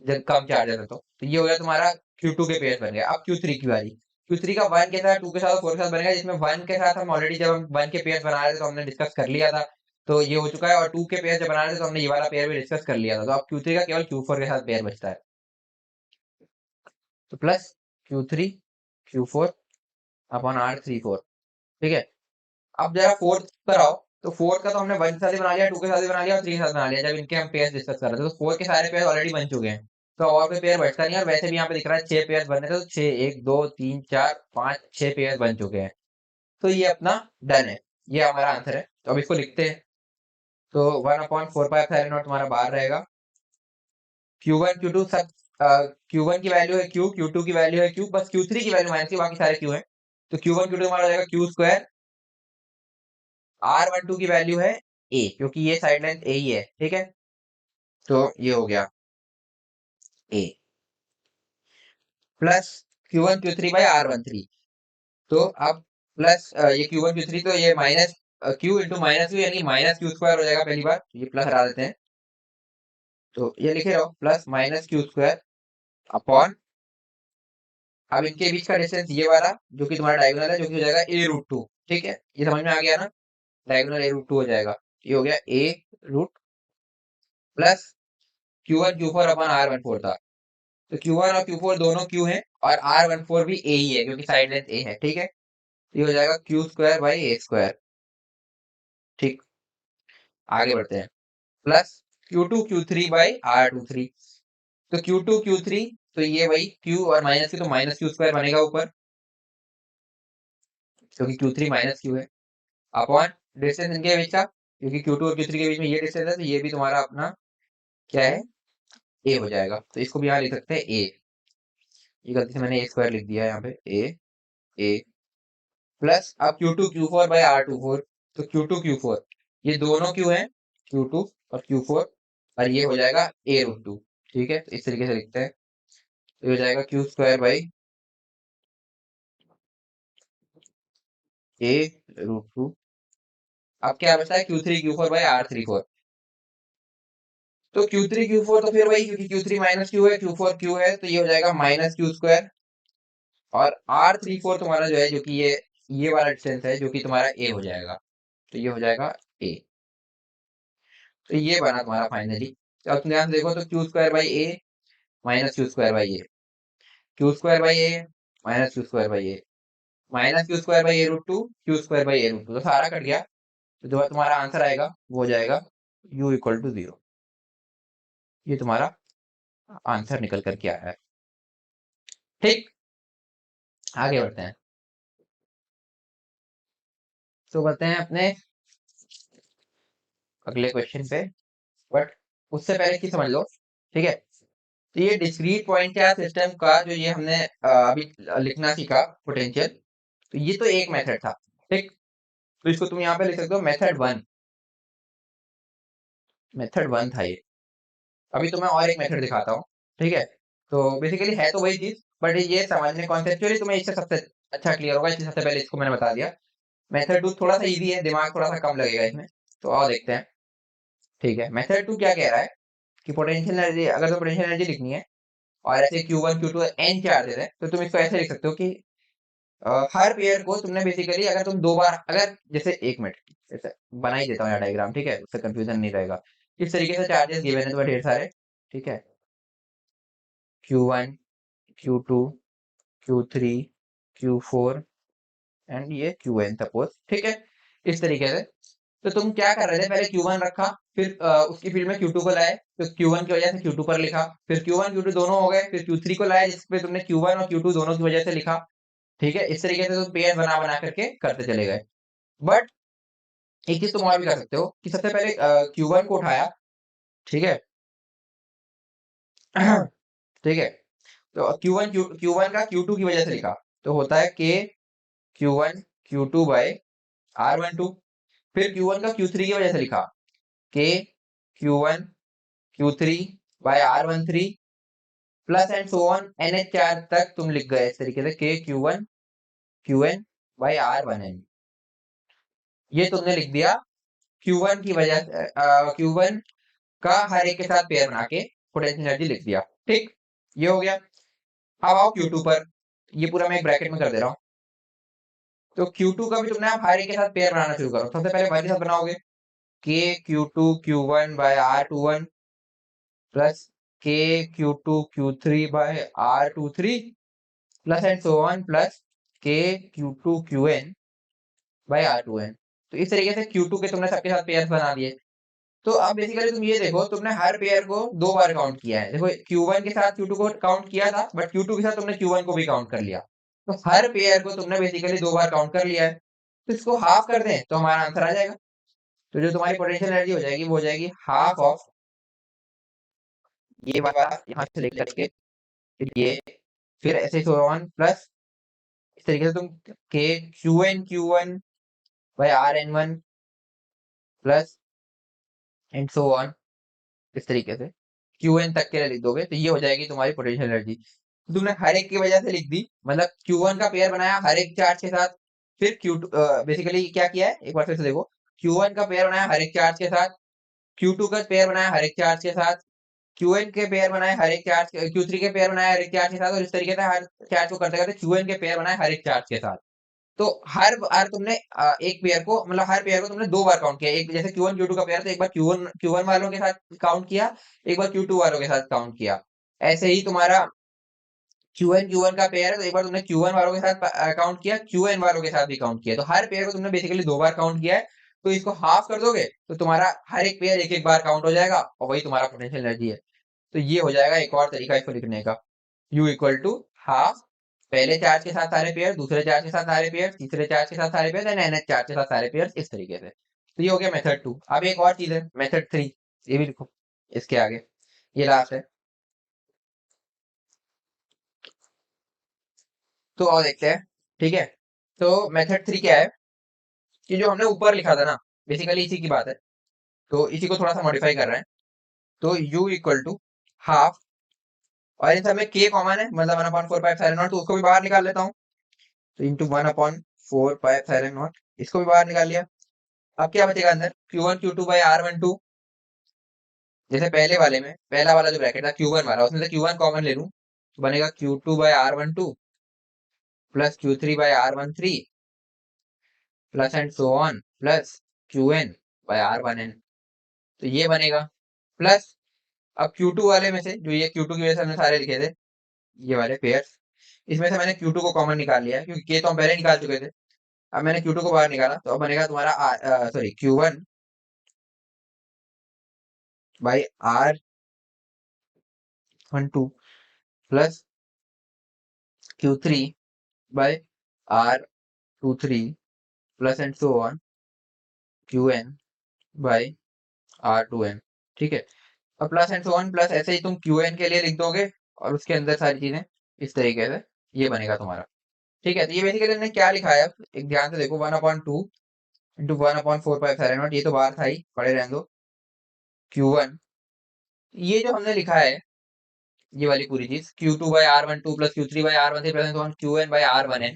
Speaker 1: जब कम चार्जर है। तो ये हो गया तुम्हारा Q2 के पेयर बन गया। अब Q3 की बारी। Q3 का 1 के साथ, 2 के साथ और 4 के साथ बनेगा, जिसमें 1 के साथ हम ऑलरेडी जब हम 1 के पेयर बना रहे थे तो हमने डिस्कस कर लिया था, तो ये हो चुका है। और 2 के पेयर जब बना रहे थे तो हमने ये वाला पेयर भी डिस्कस कर लिया था। तो अब Q3 का केवल Q4 के साथ पेयर बचता है। तो plus Q3 Q4 upon R34, ठीक है। अब जरा फोर्थ पर आओ। तो फोर्थ का तो हमने 1 के साथ ही बना लिया, 2 के साथ भी बना लिया और 3 के साथ बना लिया जब इनके हम पेयर डिस्कस कर रहे थे। तो 4 के सारे पेयर ऑलरेडी बन चुके हैं, तो और कोई पेयर बचता नहीं है। और वैसे भी यहाँ पे दिख रहा है 6 पेयर बने थे, तो 6 1 2 3 4 5 6 पेयर बन चुके हैं। तो ये अपना डन है, ये हमारा आंसर है। तो अब इसको लिखते हैं। तो 1/4πε0 तुम्हारा बाहर रहेगा। Q1 Q2 सब Q1 की वैल्यू है Q, Q2 की वैल्यू है Q, बस Q3 की वैल्यू माइनस की, बाकी सारे Q है। तो Q1 Q2 हमारा हो जाएगा Q स्क्वायर, R12 की वैल्यू है A, क्योंकि ये साइड लेंथ A ही है, ठीक है। तो ये हो गया A प्लस Q1 Q3/R13। तो अब प्लस ये Q1 Q3, तो ये minus Q into minus Q, यानी माइनस Q स्क्वायर हो जाएगा पहली बार। तो ये प्लस हटा देते हैं, तो ये लिखे रहो plus minus Q square upon, अब इनके बीच का डिस्टेंस ये वाला जो कि तुम्हारा डायगोनल है, जो कि हो जाएगा A√2, ठीक है। ये समझ में आ गया ना, डायगोनल A√2 हो जाएगा। ये हो गया A root plus Q1 Q4 upon R14 था। तो Q1 और Q4 दोनों Q हैं, और R14 भी A ही है क्योंकि साइड लेंथ A है, ठीक है। ये हो जाएगा Q² / A², ठीक। आगे बढ़ते हैं। Plus Q2 Q3/R23। तो Q2 Q3, तो ये वही Q और माइनस Q, तो माइनस Q² बनेगा ऊपर, क्योंकि Q3 माइनस Q है, अपॉन डिस्टेंस इनके बीच का क्योंकि Q2 और Q3 के बीच में ये डिस्टेंस है, तो ये भी तुम्हारा अपना क्या है, ए हो जाएगा। तो इसको भी यहाँ लिख सकते हैं ए। ये गलती से मैंने ए स्क्वायर लिख दिया है यहाँ पे, ए प्लस अब Q2 Q4/R24। तो Q2 Q4 ये दोनों क्यू हैं, Q2 और Q4, और ये हो जाएगा A√2। ठीक है, तो इस तरीके से लिखते हैं। तो ये हो जाएगा Q2/A√2। अब क्या बचता है, Q3 Q4/R34। तो Q3 Q4 तो फिर वही, क्योंकि Q3 माइनस क्यू है, Q4 क्यू है, तो ये हो जाएगा -Q²। और R34 तुम्हारा जो है, जो कि ये वाला डिस्टेंस है, जो कि तुम्हारा ए हो जाएगा। तो ये हो जाएगा ए। तो ये बना तुम्हारा फाइनली। तो अब तुम ध्यान से देखो, तो Q²/A -Q²/A, Q²/A -Q²/A -Q²/A√2, Q²/A√2, तो सारा कट गया। तो जो तुम्हारा आंसर आएगा वो हो जाएगा U = 0। ये तुम्हारा आंसर निकल कर के आया है। ठीक, आगे बढ़ते हैं। तो बढ़ते हैं अपने अगले क्वेश्चन पे, बट उससे पहले की समझ लो। ठीक है, तो ये डिस्क्रीट पॉइंट या सिस्टम का जो ये हमने अभी लिखना सीखा पोटेंशियल, तो ये तो एक मेथड था। ठीक, तो इसको तुम यहाँ पे लिख सकते हो मेथड 1 था ये। अभी तो मैं और एक मेथड दिखाता हूँ। ठीक है, तो बेसिकली है तो वही चीज, बट ये समझने कॉन्सेप्चुअली तुम्हें इससे सबसे अच्छा क्लियर होगा, इसलिए सबसे पहले इसको मैंने बता दिया। मेथड 2 थोड़ा सा इजी है, दिमाग थोड़ा सा कम लगेगा इसमें, तो आओ देखते हैं। ठीक है, मेथड 2 क्या कह रहा है कि पोटेंशियल एनर्जी, अगर तो पोटेंशियल एनर्जी लिखनी है और ऐसे Q1 Q2 n चार्जेस है, तो तुम इसको ऐसे लिख सकते हो कि हर पेयर को तुमने बेसिकली, अगर तुम दो बार, अगर जैसे एक मिनट जैसे बना ही देता हूँ यार डायग्राम, ठीक है, उससे कंफ्यूजन नहीं रहेगा। इस तरीके से चार्जेस गिवन है तुम्हें ढेर सारे। ठीक है, Q1 Q2 Q3 Q4 and ये Qn सपोज। ठीक है, इस तरीके से। तो तुम क्या कर रहे थे, पहले Q1 रखा, फिर उसकी फील्ड में Q2 को लाए, तो Q1 की वजह से Q2 पर लिखा, फिर Q1 Q2 दोनों हो गए, फिर Q3 को लाए, जिसपे तुमने Q1 और Q2 दोनों की वजह से लिखा। ठीक है, इस तरीके से तुम पेयर बना बना करके करते चले गए। बट एक चीज तुम और भी कर सकते हो कि सबसे पहले Q1 को उठाया। ठीक है ठीक है, तो Q1 का Q2 की वजह से लिखा, तो होता है K Q1 Q2/R12। फिर Q1 का Q3 की वजह से लिखा, K Q1 Q3/R13 plus and so on NH4 तक तुम लिख गए इस तरीके से, K Q1 Qn/R1n। ये तुमने लिख दिया Q1 की वजह से, Q1 का हर एक के साथ पेयर बना के पोटेंशियल एनर्जी लिख दिया। ठीक, ये हो गया। अब आओ Q2 पर, ये पूरा मैं एक ब्रैकेट में कर दे रहा हूँ। तो Q2 का भी तुमने आप हर एक के साथ पेयर बनाना शुरू करो। सबसे पहले 1 के साथ बनाओगे, K Q2 Q1/R21 plus K Q2 Q3/R23 plus and so on plus K Q2 Qn/R2n। तो इस तरीके से Q2 के तुमने सबके साथ पेयर बना दिए। तो अब बेसिकली तुम ये देखो, तुमने हर पेयर को दो बार काउंट किया है। देखो Q1 के साथ Q2 को काउंट किया था, बट Q2 के साथ तुमने Q1 को भी काउंट कर लिया। तो हर पेयर को तुमने बेसिकली दो बार काउंट कर लिया है। तो इसको हाफ कर दें तो हमारा आंसर आ जाएगा। तो जो तुम्हारी पोटेंशियल एनर्जी हो जाएगी वो हो जाएगी हाफ ऑफ ये वाला, यहाँ से लेकर के ये, फिर ऐसे सो ऑन प्लस इस तरीके से तुम के Q1 Q1/Rn1 plus and so on, इस तरीके से Qn तक के लिए लिख दोगे, तो ये हो जाएगी तुम्हारी पोटेंशियल एनर्जी। तुमने हर एक की वजह से लिख दी, मतलब Q1 का पेयर बनाया हर एक चार्ज के साथ, फिर Q2 बेसिकली क्या किया है, एक बार फिर से देखो। Q1 का पेयर बनाया हर एक चार्ज के साथ, Q2 का पेयर बनाया हर एक चार्ज के साथ, Qn के पेयर बनाए हर एक चार्ज, Q3 के पेयर बनाए हर एक चार्ज के साथ, और इस तरीके से हर चार्ज को करते करते Qn के पेयर बनाए हर एक चार्ज के साथ। तो हर बार तुमने एक पेयर को, मतलब हर पेयर को तुमने दो बार काउंट किया। एक जैसे Q1 Q2 का पेयर, तो एक बार Q1 वालों के साथ काउंट किया, एक बार Q2 वालों के साथ काउंट किया। ऐसे ही तुम्हारा Q1 का पेयर है, तो एक बार तुमने Q1 वालों के साथ काउंट किया, Qn वालों के साथ भी काउंट किया। तो हर पेयर को तुमने बेसिकली दो बार काउंट किया है। तो इसको हाफ कर दोगे तो तुम्हारा हर एक पेयर एक एक बार काउंट हो जाएगा, और वही तुम्हारा पोटेंशियल एनर्जी है। तो ये हो जाएगा एक और तरीका इसको लिखने का, U = 1/2 पहले चार्ज के साथ सारे पेयर, दूसरे चार्ज के साथ सारे पेयर, तीसरे चार्ज के साथ सारे पेयर, एंड nth चार्ज के साथ सारे पेयर, इस तरीके से। तो ये हो गया मेथड 2। अब एक और चीज है मेथड 3, ये भी लिखो इसके आगे, ये लास्ट है। तो और देखते हैं, ठीक है। तो मेथड 3 क्या है कि जो हमने ऊपर लिखा था ना, बेसिकली इसी की बात है, तो इसी को थोड़ा सा मॉडिफाई कर रहे हैं। तो u इक्वल टू हाफ, और इन सब में k कॉमन है, मतलब 1/4 पाई एप्सिलॉन नॉट, तो उसको भी बाहर निकाल लेता हूँ। तो इंटू 1/4 पाई एप्सिलॉन नॉट, इसको भी बाहर निकाल लिया। अब क्या बचेगा अंदर, Q1 Q2 बाई R12, जैसे पहले वाले में पहला वाला जो ब्रैकेट था Q1 वाला, उसमें से Q1 कॉमन ले लूं, तो बनेगा Q2 by R12 plus Q3 by R13 plus and so on plus Qn by R1n। तो ये बनेगा। प्लस अब Q2 वाले में से, जो ये Q2 की वजह से हमने सारे लिखे थे, ये वाले पेयर्स, इसमें से मैंने Q2 को कॉमन निकाल लिया है, क्योंकि K तो हम पहले निकाल चुके थे। अब मैंने Q2 को बाहर निकाला, तो अब बनेगा तुम्हारा sorry Q1 by R12 plus Q3 by R23 plus and so on Qn by R2n। ठीक है। अब plus and so on plus ऐसे ही तुम Qn के लिए लिख दोगे, और उसके अंदर सारी चीजें इस तरीके से, ये बनेगा तुम्हारा। ठीक है। तो ये बेसिकली हमने क्या लिखा है, अब एक ध्यान से देखो, 1/2 इंटू 1/4 पाई एप्सिलॉन नॉट, ये तो बाहर था ही, पड़े रहने दो। Q1, ये जो हमने लिखा है, ये वाली पूरी चीज Q2 by R12 plus Q3 by R13 plus Qn by R1n।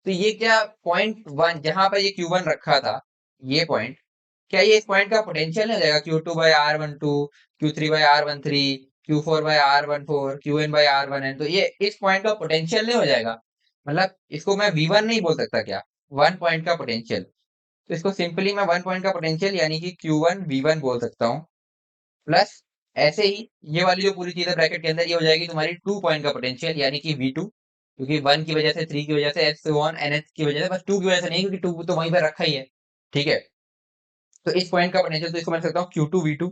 Speaker 1: तो ये क्या पॉइंट 1 जहां पर ये Q1 रखा था, ये पॉइंट, क्या ये इस पॉइंट का पोटेंशियल नहीं हो जाएगा, Q2 by R12, Q3 by R13, Q4 by R14, Qn by R1n, तो ये इस पॉइंट का पोटेंशियल नहीं हो जाएगा। मतलब इसको मैं V1 नहीं बोल सकता क्या, 1 पॉइंट का पोटेंशियल। तो इसको सिंपली मैं 1 पॉइंट का पोटेंशियल यानी कि Q1 V1 बोल सकता हूँ। प्लस ऐसे ही ये वाली जो पूरी चीज है ब्रैकेट के अंदर, ये हो जाएगी तुम्हारी 2 पॉइंट का पोटेंशियल यानी कि V2, क्योंकि 1 की वजह से, 3 की वजह से, एस वन एन एच की वजह से, बस 2 की वजह से नहीं, क्योंकि 2 तो वहीं पर रखा ही है। ठीक है। तो इस पॉइंट का पोटेंशियल, तो इसको मैं लिख सकता हूँ Q2 V2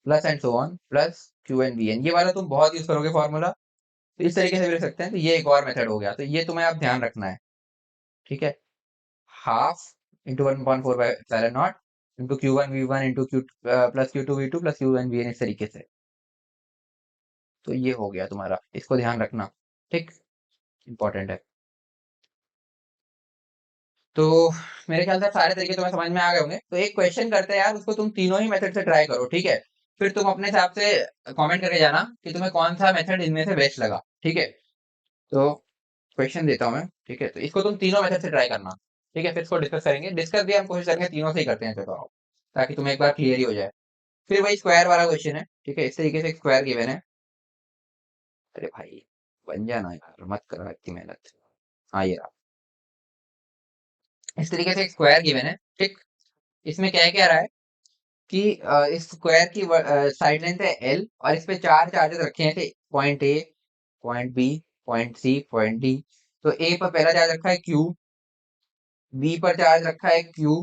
Speaker 1: plus and so on plus Qn Vn। ये वाला तुम बहुत यूज करोगे फॉर्मूला, तो इस तरीके से भी लिख सकते हैं। तो ये एक और मेथड हो गया, तो ये तुम्हें आप ध्यान रखना है। ठीक है। Half into 1/4 pi epsilon not into Q1 V1 into Q plus Q2 V2 plus Qn Vn, इस तरीके से। तो ये हो गया तुम्हारा, इसको ध्यान रखना। ठीक, इंपॉर्टेंट है। तो मेरे ख्याल से सारे तरीके तुम्हें समझ में आ गए होंगे। तो एक क्वेश्चन करते हैं यार, उसको तुम तीनों ही मेथड से ट्राई करो, ठीक है। फिर तुम अपने हिसाब से कमेंट करके जाना कि तुम्हें कौन सा मेथड इनमें से बेस्ट लगा, ठीक है। तो क्वेश्चन देता हूँ मैं, ठीक है। तो इसको तुम तीनों मेथड से ट्राई करना, ठीक है। फिर इसको डिस्कस करेंगे, डिस्कस भी हम कोशिश करेंगे तीनों से ही करते हैं, चलो आओ, ताकि तुम्हें एक बार क्लियर ही हो जाए। फिर वही स्क्वायर वाला क्वेश्चन है, ठीक है। इस तरीके से स्क्वायर गिवन है। अरे भाई, बन जाना यार, मत करो इतनी मेहनत। हाँ ये रहा। इस तरीके से एक स्क्वायर गिवन है, ठीक। इसमें क्या क्या रहा है कि इस स्क्वायर की साइड लेंथ है L, और इस पे 4 चार्जेस रखे हैं थे, point A, point B, point C, point D। तो A पर पहला चार्ज रखा है Q, B पर चार्ज रखा है Q,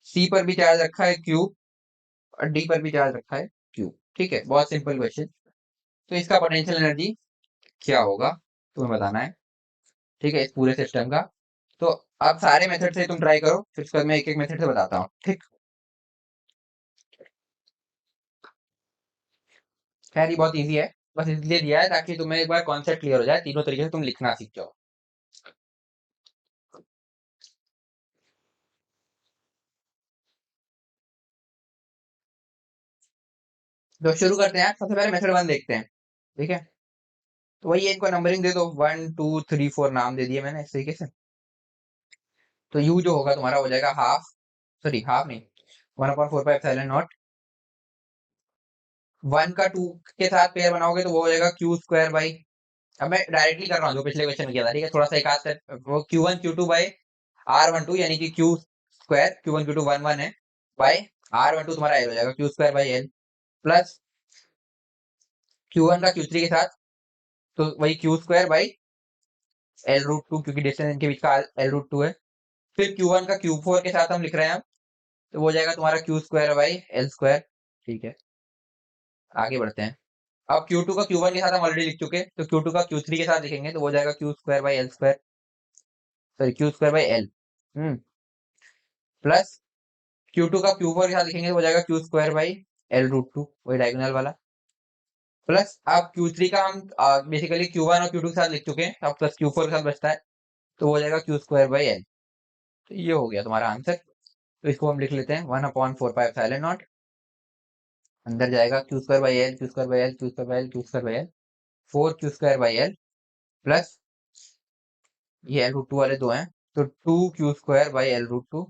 Speaker 1: C पर भी चार्ज रखा है Q, और D पर भी चार्ज रखा है Q। ठीक है, बहुत सिंपल क्वेश्चन। तो इसका पोटेंशियल एनर्जी क्या होगा तुम्हें बताना है, ठीक है, इस पूरे सिस्टम का। तो आप सारे मेथड से तुम ट्राई करो, फिर उसके बाद मैं एक एक मेथड से बताता हूँ, ठीक। खैर ये बहुत इजी है, बस इसलिए दिया है ताकि तुम्हें एक बार कॉन्सेप्ट क्लियर हो जाए, तीनों तरीके से तुम लिखना सीख जाओ। तो शुरू करते हैं, सबसे पहले मेथड 1 देखते हैं, ठीक है। तो वही है, इनको नंबरिंग दे दो, 1 2 3 4 नाम दे दिए मैंने इस तरीके से। तो यू जो होगा तुम्हारा हो जाएगा हाफ, सॉरी हाफ नहीं, 1/4 पाई एप्सिलॉन नॉट। 1 का 2 के साथ पेयर बनाओगे तो वो हो जाएगा Q² बाई, अब मैं डायरेक्टली कर रहा हूँ जो पिछले क्वेश्चन में किया था, ठीक है। थोड़ा सा एक आध step, वो Q1 Q2 बाई R12 यानी कि Q² Q1 Q2 1 1 है, बाई R12 तुम्हारा L हो जाएगा Q²बाई L, प्लस Q1 का Q3 के साथ, तो वही Q² बाई L√2, क्योंकि डिस्टेंस इनके बीच का L√2 है। फिर Q1 का Q4 के साथ हम लिख रहे हैं, तो वो हो जाएगा तुम्हारा Q²बाई L²। ठीक है, आगे बढ़ते हैं। अब Q2 का Q1 के साथ हम ऑलरेडी लिख चुके, तो Q2 का Q3 के साथ लिखेंगे, तो वो हो जाएगा Q² by L², sorry Q² by L। Hmm plus Q2 का Q4 के साथ लिखेंगे तो हो जाएगा Q स्क्वायर बाई L√2, वही डायगोनल वाला। प्लस अब Q3 का हम बेसिकली Q1 और Q2 के साथ लिख चुके हैं, अब प्लस Q4 के साथ बचता है तो हो जाएगा Q स्क्वायर बाई L। तो ये हो गया तुम्हारा आंसर। तो इसको हम लिख लेते हैं 1/4πε0, अंदर जाएगा Q square by L, Q square by L, Q square by L, Q square by L, 4Q square by L plus ये L√2 वाले दो हैं तो 2Q square by L√2,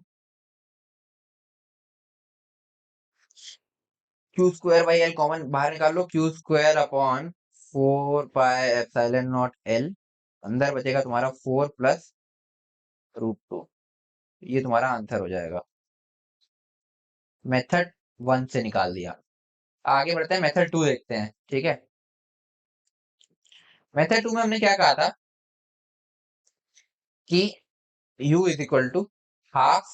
Speaker 1: Q square by L common बाहर निकाल लो, Q square upon 4πε0 L, अंदर बचेगा तुम्हारा 4 प्लस √2। ये तुम्हारा आंसर हो जाएगा। मेथड 1 से निकाल दिया। आगे बढ़ते हैं, मेथड 2 देखते हैं, ठीक है। मेथड 2 में हमने क्या कहा था कि u is equal to half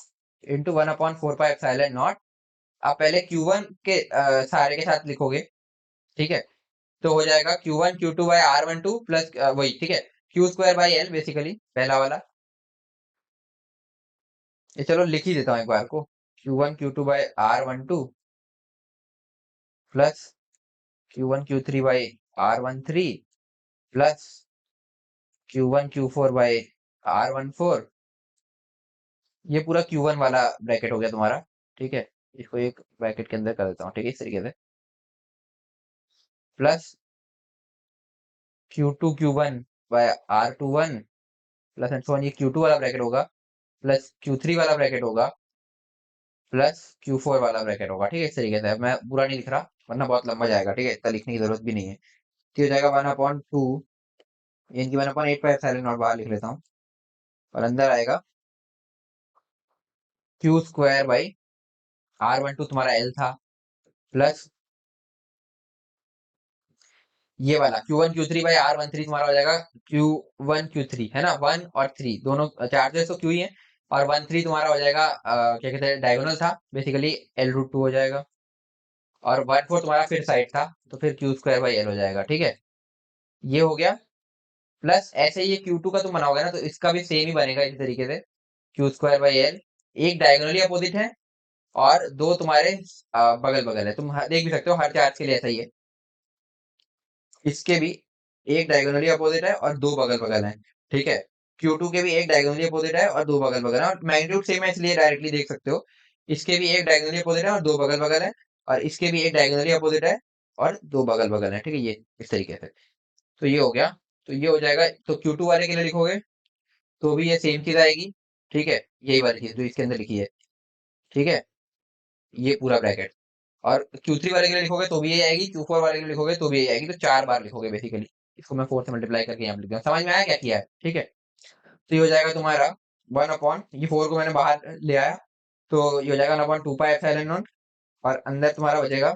Speaker 1: into 1/4πε0। आप पहले Q1 के सारे के साथ लिखोगे, ठीक है, तो हो जाएगा Q1 Q2 by R12 plus वही, ठीक है, Q square by L basically पहला वाला। ये चलो लिख ही देता हूँ एक बार को, Q1 Q2 by R12 plus Q1 Q3 by R13 plus Q1 Q4 by R14। ये पूरा Q1 वाला ब्रैकेट हो गया तुम्हारा, ठीक है। इसको एक ब्रैकेट के अंदर कर देता हूँ, ठीक है, इस तरीके से। Plus Q2 Q1 by R21 plus and so on, ये Q2 वाला ब्रैकेट होगा, प्लस Q3 वाला ब्रैकेट होगा, प्लस Q4 वाला ब्रैकेट होगा, ठीक है, इस तरीके से। अब मैं पूरा नहीं लिख रहा वरना बहुत लंबा जाएगा, ठीक है, इतना लिखने की जरूरत भी नहीं है। तो हो जाएगा 1/2, इनकी 1/8πε0 बाहर लिख लेता हूँ, और अंदर आएगा Q स्क्वायर बाई R12 तुम्हारा L था, प्लस ये वाला Q1 Q3 बाई R13 तुम्हारा हो जाएगा Q1 Q3, है ना, 1 और 3 दोनों चार्जेस तो Q ही है, और 1 3 तुम्हारा हो जाएगा क्या कहते हैं, डायगोनल था बेसिकली, L√2 हो जाएगा, और 1/4 तुम्हारा फिर साइड था तो फिर Q स्क्वायर बाई L हो जाएगा, ठीक है, ये हो गया। प्लस ऐसे ही ये Q2 का तुम बनाओगे ना तो इसका भी सेम ही बनेगा इसी तरीके से, Q स्क्वायर बाई L, एक डायगोनली अपोजिट है और दो तुम्हारे बगल बगल है, तुम देख भी सकते हो हर चार्ज के लिए ऐसा ही है। इसके भी एक डायगोनली अपोजिट है और दो बगल बगल हैं, ठीक है। Q2 के भी एक डायगोनली अपोजिट है और दो बगल बगल है, और मैग्नीट्यूड सेम है इसलिए डायरेक्टली देख सकते हो। इसके भी एक डायगोनली अपोजिट है और दो बगल बगल है, और इसके भी एक डायगोनली अपोजिट है और दो बगल बगल है, ठीक है, ये इस तरीके से। तो ये हो गया। तो ये हो जाएगा, तो Q2 वाले के लिए लिखोगे तो भी ये सेम चीज आएगी, ठीक है, यही वाली चीज जो इसके अंदर लिखी है, ठीक है, ये पूरा ब्रैकेट। और Q3 वाले के लिए लिखोगे तो भी यही आएगी, Q4 वाले के लिए लिखोगे तो भी यही आएगी, तो 4 बार लिखोगे बेसिकली। इसको मैं 4 से मल्टीप्लाई करके यहाँ पे लिख दिया, समझ में आया क्या किया है, ठीक है। तो ये हो जाएगा तुम्हारा 1 ये 4 को मैंने बाहर ले आया, तो ये हो जाएगा 1/2πε0, और अंदर तुम्हारा बचेगा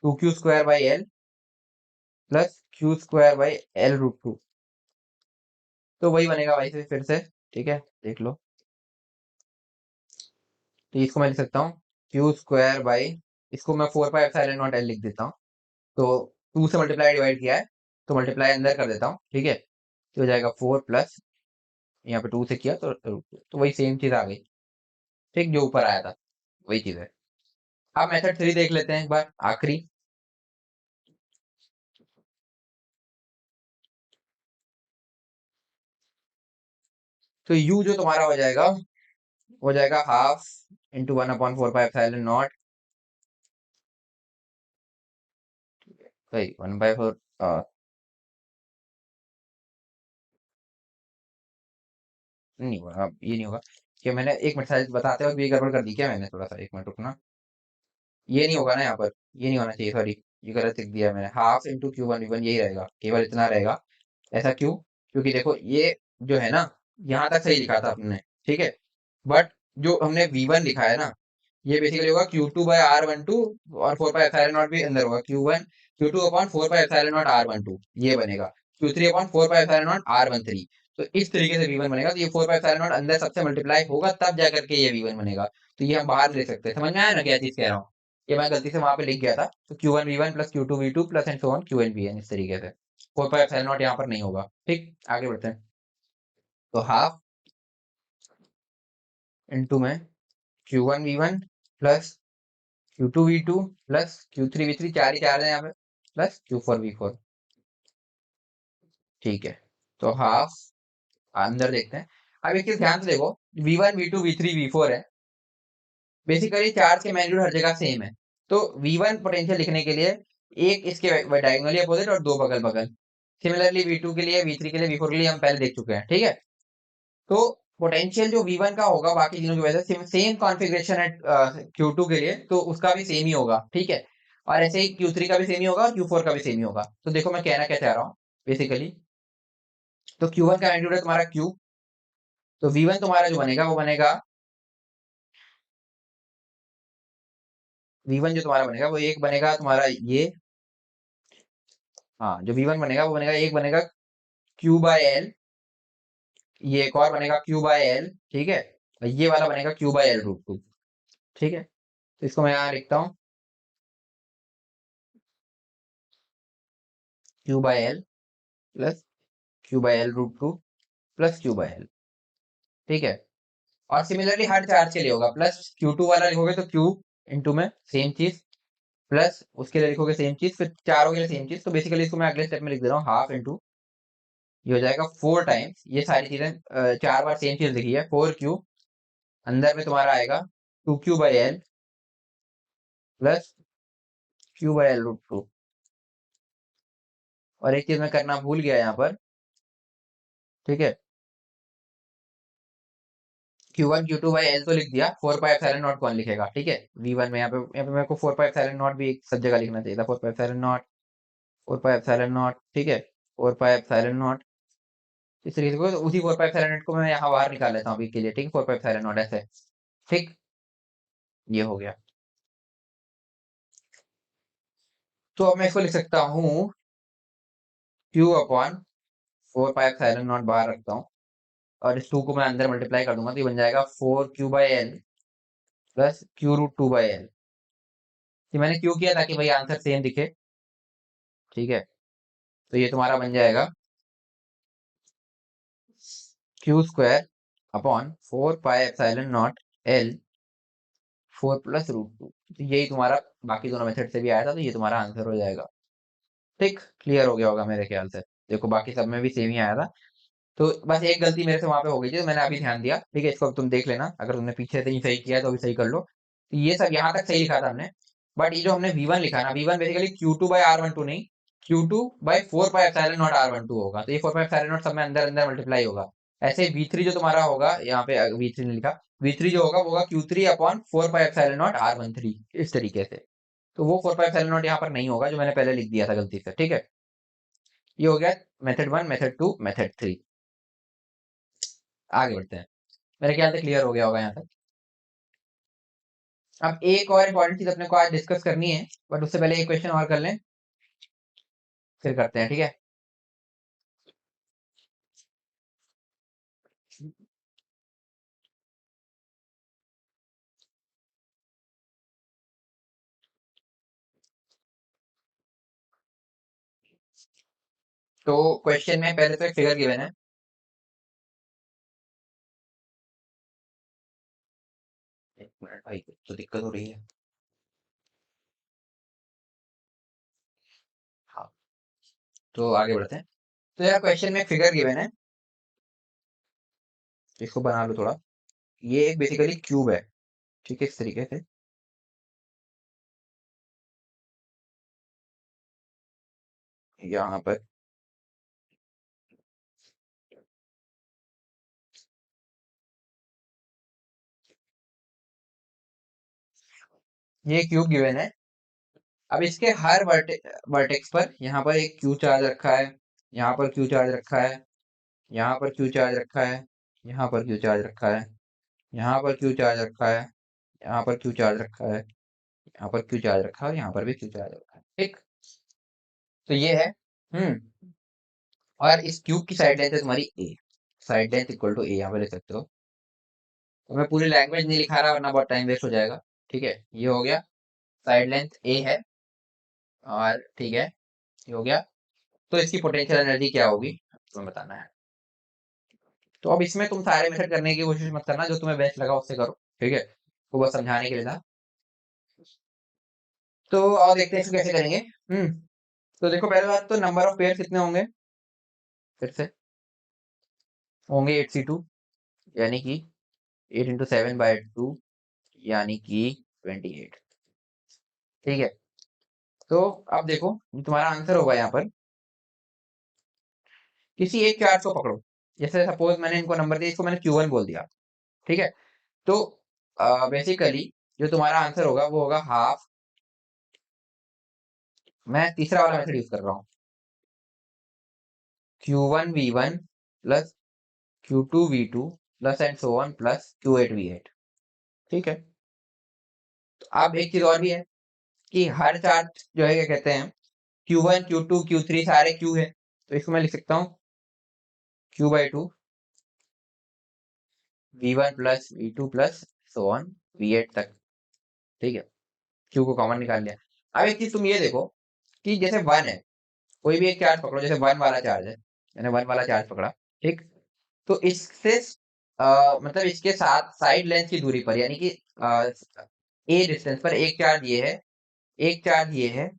Speaker 1: 2Q square by L plus Q square by L√2। तो वही बनेगा भाई से फिर से, ठीक है, देख लो। तो इसको मैं लिख सकता हूँ Q स्क्वायर बाई, इसको मैं 4πε0 L लिख देता हूँ। तो 2 से मल्टीप्लाई डिवाइड किया है तो मल्टीप्लाई अंदर कर देता हूँ, ठीक है, तो हो जाएगा 4 प्लस, यहाँ पे 2 से किया तो वही सेम चीज आ गई, ठीक, जो ऊपर आया था वही चीज है। अब मेथड 3 देख लेते हैं एक बार, आखिरी। तो u जो तुम्हारा हो जाएगा हाफ इंटू 1/4πε0, सही 1/4, नहीं होगा, अब ये नहीं होगा, कि मैंने एक मिनट शायद बताते वक्त ये गड़बड़ कर दी क्या मैंने, थोड़ा सा एक मिनट रुकना। ये नहीं होगा ना यहाँ पर, ये नहीं होना चाहिए, सॉरी, ये गलत लिख दिया मैंने, हाफ इंटू Q1 V1 यही रहेगा, केवल इतना रहेगा। ऐसा क्यों? क्योंकि देखो ये जो है ना, यहाँ तक सही लिखा था हमने, ठीक है, बट जो हमने V1 लिखा है ना, ये बेसिकली होगा Q2/R12, और 4πε0 भी अंदर होगा, Q2/4πε0 R12 ये बनेगा, Q3/4πε0 R13। तो इस तरीके से V1 बनेगा, तो ये 4πε0 अंदर सबसे मल्टीप्लाई होगा तब जा करके ये V1 बनेगा। तो ये हम बाहर ले सकते हैं, समझ में आया ना क्या चीज कह रहा हूँ। ये मैं गलती से वहां पे लिख गया था, तो Q1 V1 plus Q2 V2 plus and so on Qn Vn, इस तरीके से। 4πε0 यहाँ पर नहीं होगा, ठीक, आगे बढ़ते हैं। तो हाफ इनटू में Q1 V1 plus Q2 V2 plus Q3 V3, चार ही चार है यहाँ पे, प्लस Q4 V4। ठीक है, तो हाफ, अंदर देखते हैं। अब एक चीज ध्यान से देखो, V1 V2 V3 V4 है, बेसिकली चार्ज के मैग्नीट्यूड हर जगह सेम है। तो V1 पोटेंशियल लिखने के लिए एक इसके डायगोनली अपोजिट और दो बगल बगल। सिमिलरली V2 के लिए, V3 के लिए, V4 के लिए हम पहले देख चुके हैं, ठीक है। तो पोटेंशियल जो V1 का होगा बाकी तीनों की वजह से सेम कॉन्फ़िगरेशन है Q2 के लिए, तो उसका भी सेम ही होगा, ठीक है। और ऐसे ही Q3 का भी सेम ही होगा और Q4 का भी सेम ही होगा। तो देखो मैं कहना क्या चाह रहा हूँ बेसिकली, तो Q1 का मैग्नीट्यूड है तुम्हारा Q, तो V1 तुम्हारा जो बनेगा वो बनेगा, V1 जो तुम्हारा बनेगा वो एक बनेगा तुम्हारा ये, हाँ जो V1 बनेगा वो बनेगा, एक बनेगा Q/L, ये एक और बनेगा Q/L, ठीक है। और ये वाला बनेगा Q/L√2, ठीक है। तो इसको मैं यहाँ लिखता हूँ Q/L plus Q/L√2 plus Q/L, ठीक है। और सिमिलरली हर चार्ज के लिए होगा, प्लस Q2 वाला लिखोगे तो Q इंटू में सेम चीज, प्लस उसके लिए लिखोगे सेम चीज, फिर चारों के लिए सेम चीज। तो बेसिकली इसको मैं अगले स्टेप में लिख दे रहा हूँ, हाफ इंटू, ये हो जाएगा 4 टाइम्स, ये सारी चीजें चार बार सेम चीज लिखी है, 4Q, अंदर में तुम्हारा आएगा 2Q/L प्लस Q/L√2। और एक चीज मैं करना भूल गया यहाँ पर, ठीक है। Q1 Q2/L तो लिख दिया, 4πε0 कौन लिखेगा, ठीक है। V1 में यहाँ पे मेरे को 4πε0 भी एक सब जगह लिखना चाहिए था, 4πε0, 4πε0, ठीक है, 4πε0। इस तरीके से तो उसी 4πε0 को मैं यहाँ बाहर निकाल लेता हूँ अभी के लिए, ठीक है, 4πε0 ऐसे, ठीक। ये हो गया। तो अब मैं इसको लिख सकता हूँ Q/4πε0 बाहर रखता हूँ, और इस 2 को मैं अंदर मल्टीप्लाई कर दूंगा, तो ये बन जाएगा 4Q/L प्लस Q√2/L। ये मैंने क्यों किया, ताकि भाई आंसर सेम दिखे, ठीक है। तो ये तुम्हारा बन जाएगा Q²/4πε0 L 4 + √2। तो यही तुम्हारा बाकी दोनों मेथड से भी आया था, तो ये तुम्हारा आंसर हो जाएगा, ठीक। क्लियर हो गया होगा मेरे ख्याल से, देखो बाकी सब में भी सेम ही आया था। तो बस एक गलती मेरे से वहां पे हो गई थी, तो मैंने अभी ध्यान दिया, ठीक है। इसको अब तुम देख लेना, अगर तुमने पीछे से ही सही किया है तो अभी सही कर लो। तो ये सब यहाँ तक सही लिखा था हमने, बट ये जो हमने V1 लिखा ना, V1 बेसिकली Q2/R12 नहीं, Q2/4πε0 R12 होगा। तो ये 4πε0 सब में अंदर अंदर मल्टीप्लाई होगा। ऐसे V3 जो तुम्हारा होगा, यहाँ पे V3 ने लिखा, V3 जो होगा वो होगा Q3/4πε0 R13, इस तरीके से। तो वो 4πε0 यहाँ पर नहीं होगा, जो मैंने पहले लिख दिया था गलती से, ठीक है। ये हो गया मेथड 1, मेथड 2, मेथड 3। आगे बढ़ते हैं, मेरे ख्याल से क्लियर हो गया होगा यहाँ तक। अब एक और इम्पोर्टेंट चीज अपने को आज डिस्कस करनी है, बट उससे पहले एक क्वेश्चन और कर लें, फिर करते हैं, ठीक है। तो क्वेश्चन में पहले तो एक फिगर गिवन है, एक मिनट भाई, कुछ तो दिक्कत हो रही है। हाँ, तो आगे बढ़ते हैं। तो यार क्वेश्चन में एक फिगर गिवन है, इसको बना लो थोड़ा। ये एक बेसिकली क्यूब है, ठीक है, इस तरीके से। यहाँ पर ये क्यूब गिवन है। अब इसके हर वर्टेक्स पर, यहाँ पर एक क्यू चार्ज रखा है, यहाँ पर क्यू चार्ज रखा है, यहाँ पर क्यू चार्ज रखा है, यहाँ पर क्यू चार्ज रखा है, यहाँ पर क्यू चार्ज रखा है, यहाँ पर क्यू चार्ज रखा है, यहाँ पर क्यू चार्ज रखा है, और यहाँ पर भी क्यू चार्ज रखा है, ठीक। तो ये है। हम्म। और इस क्यूब की साइड लेंथ है तुम्हारी ए, साइड लेंथ इक्वल टू ए, यहाँ पे लिख सकते हो। तो मैं पूरी लैंग्वेज नहीं लिखा रहा, वरना बहुत टाइम वेस्ट हो जाएगा, ठीक है। ये हो गया, साइड लेंथ ए है, और ठीक है, ये हो गया। तो इसकी पोटेंशियल एनर्जी क्या होगी तुम्हें बताना है। तो अब इसमें तुम सारे मेथड करने की कोशिश मत करना, जो तुम्हें बेस्ट लगा उससे करो, ठीक है? वो बस समझाने के लिए था। तो और देखते हैं इसको कैसे करेंगे। तो देखो पहले बात तो नंबर ऑफ पेयर्स कितने होंगे? फिर से होंगे 8c2, यानी कि 8 इंटू 7/2, यानी कि 28। ठीक है? तो अब देखो तुम्हारा आंसर होगा यहाँ पर, किसी एक चार्ज को पकड़ो। जैसे सपोज मैंने इनको नंबर दिया, इसको मैंने Q1 बोल दिया, ठीक है? तो बेसिकली जो तुम्हारा आंसर होगा वो होगा हाफ, मैं तीसरा वाला मेथड यूज कर रहा हूँ, Q1V1 plus Q2V2 plus and so on plus Q8V8। ठीक है? तो अब एक चीज और भी है कि हर चार्ज जो है क्या कहते हैं, Q1 Q2 Q3 सारे Q है, तो इसको मैं लिख सकता हूँ Q/2 V1 plus V2 plus so on V8 तक। ठीक है? Q को कॉमन निकाल लिया। अब एक चीज तुम ये देखो कि जैसे 1 है, कोई भी एक चार्ज पकड़ो, जैसे 1 वाला चार्ज है, मैंने 1 वाला चार्ज पकड़ा, ठीक? तो इससे मतलब इसके साथ साइड लेंथ की दूरी पर, यानी कि ए डिस्टेंस पर एक चार्ज ये है, एक चार्ज ये है,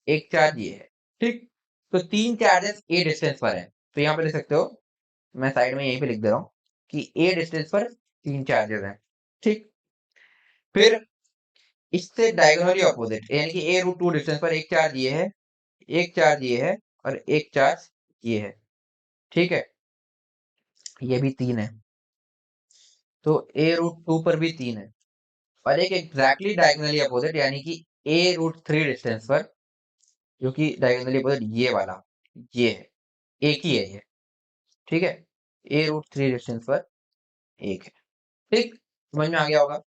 Speaker 1: एक चार्ज ये है, ठीक? तो 3 चार्जेस ए डिस्टेंस पर हैं। तो यहाँ पे लिख सकते हो, मैं साइड में यहीं पे लिख दे रहा हूँ कि ए डिस्टेंस पर 3 चार्जेस हैं, ठीक? फिर इससे डायगोनली अपोजिट, यानी कि a√2 डिस्टेंस पर एक चार्ज ये है, एक चार्ज ये है और एक चार्ज ये है, ठीक है? ये भी 3 है। तो a√2 पर भी 3 है और एक एग्जैक्टली डायगोनली अपोजिट, यानी कि a√3 डिस्टेंस पर, जो कि डायगोनली अपोजिट ये वाला, ये है, एक ही है ये, ठीक है? a√3 डिस्टेंस पर एक है, ठीक? समझ में आ गया होगा?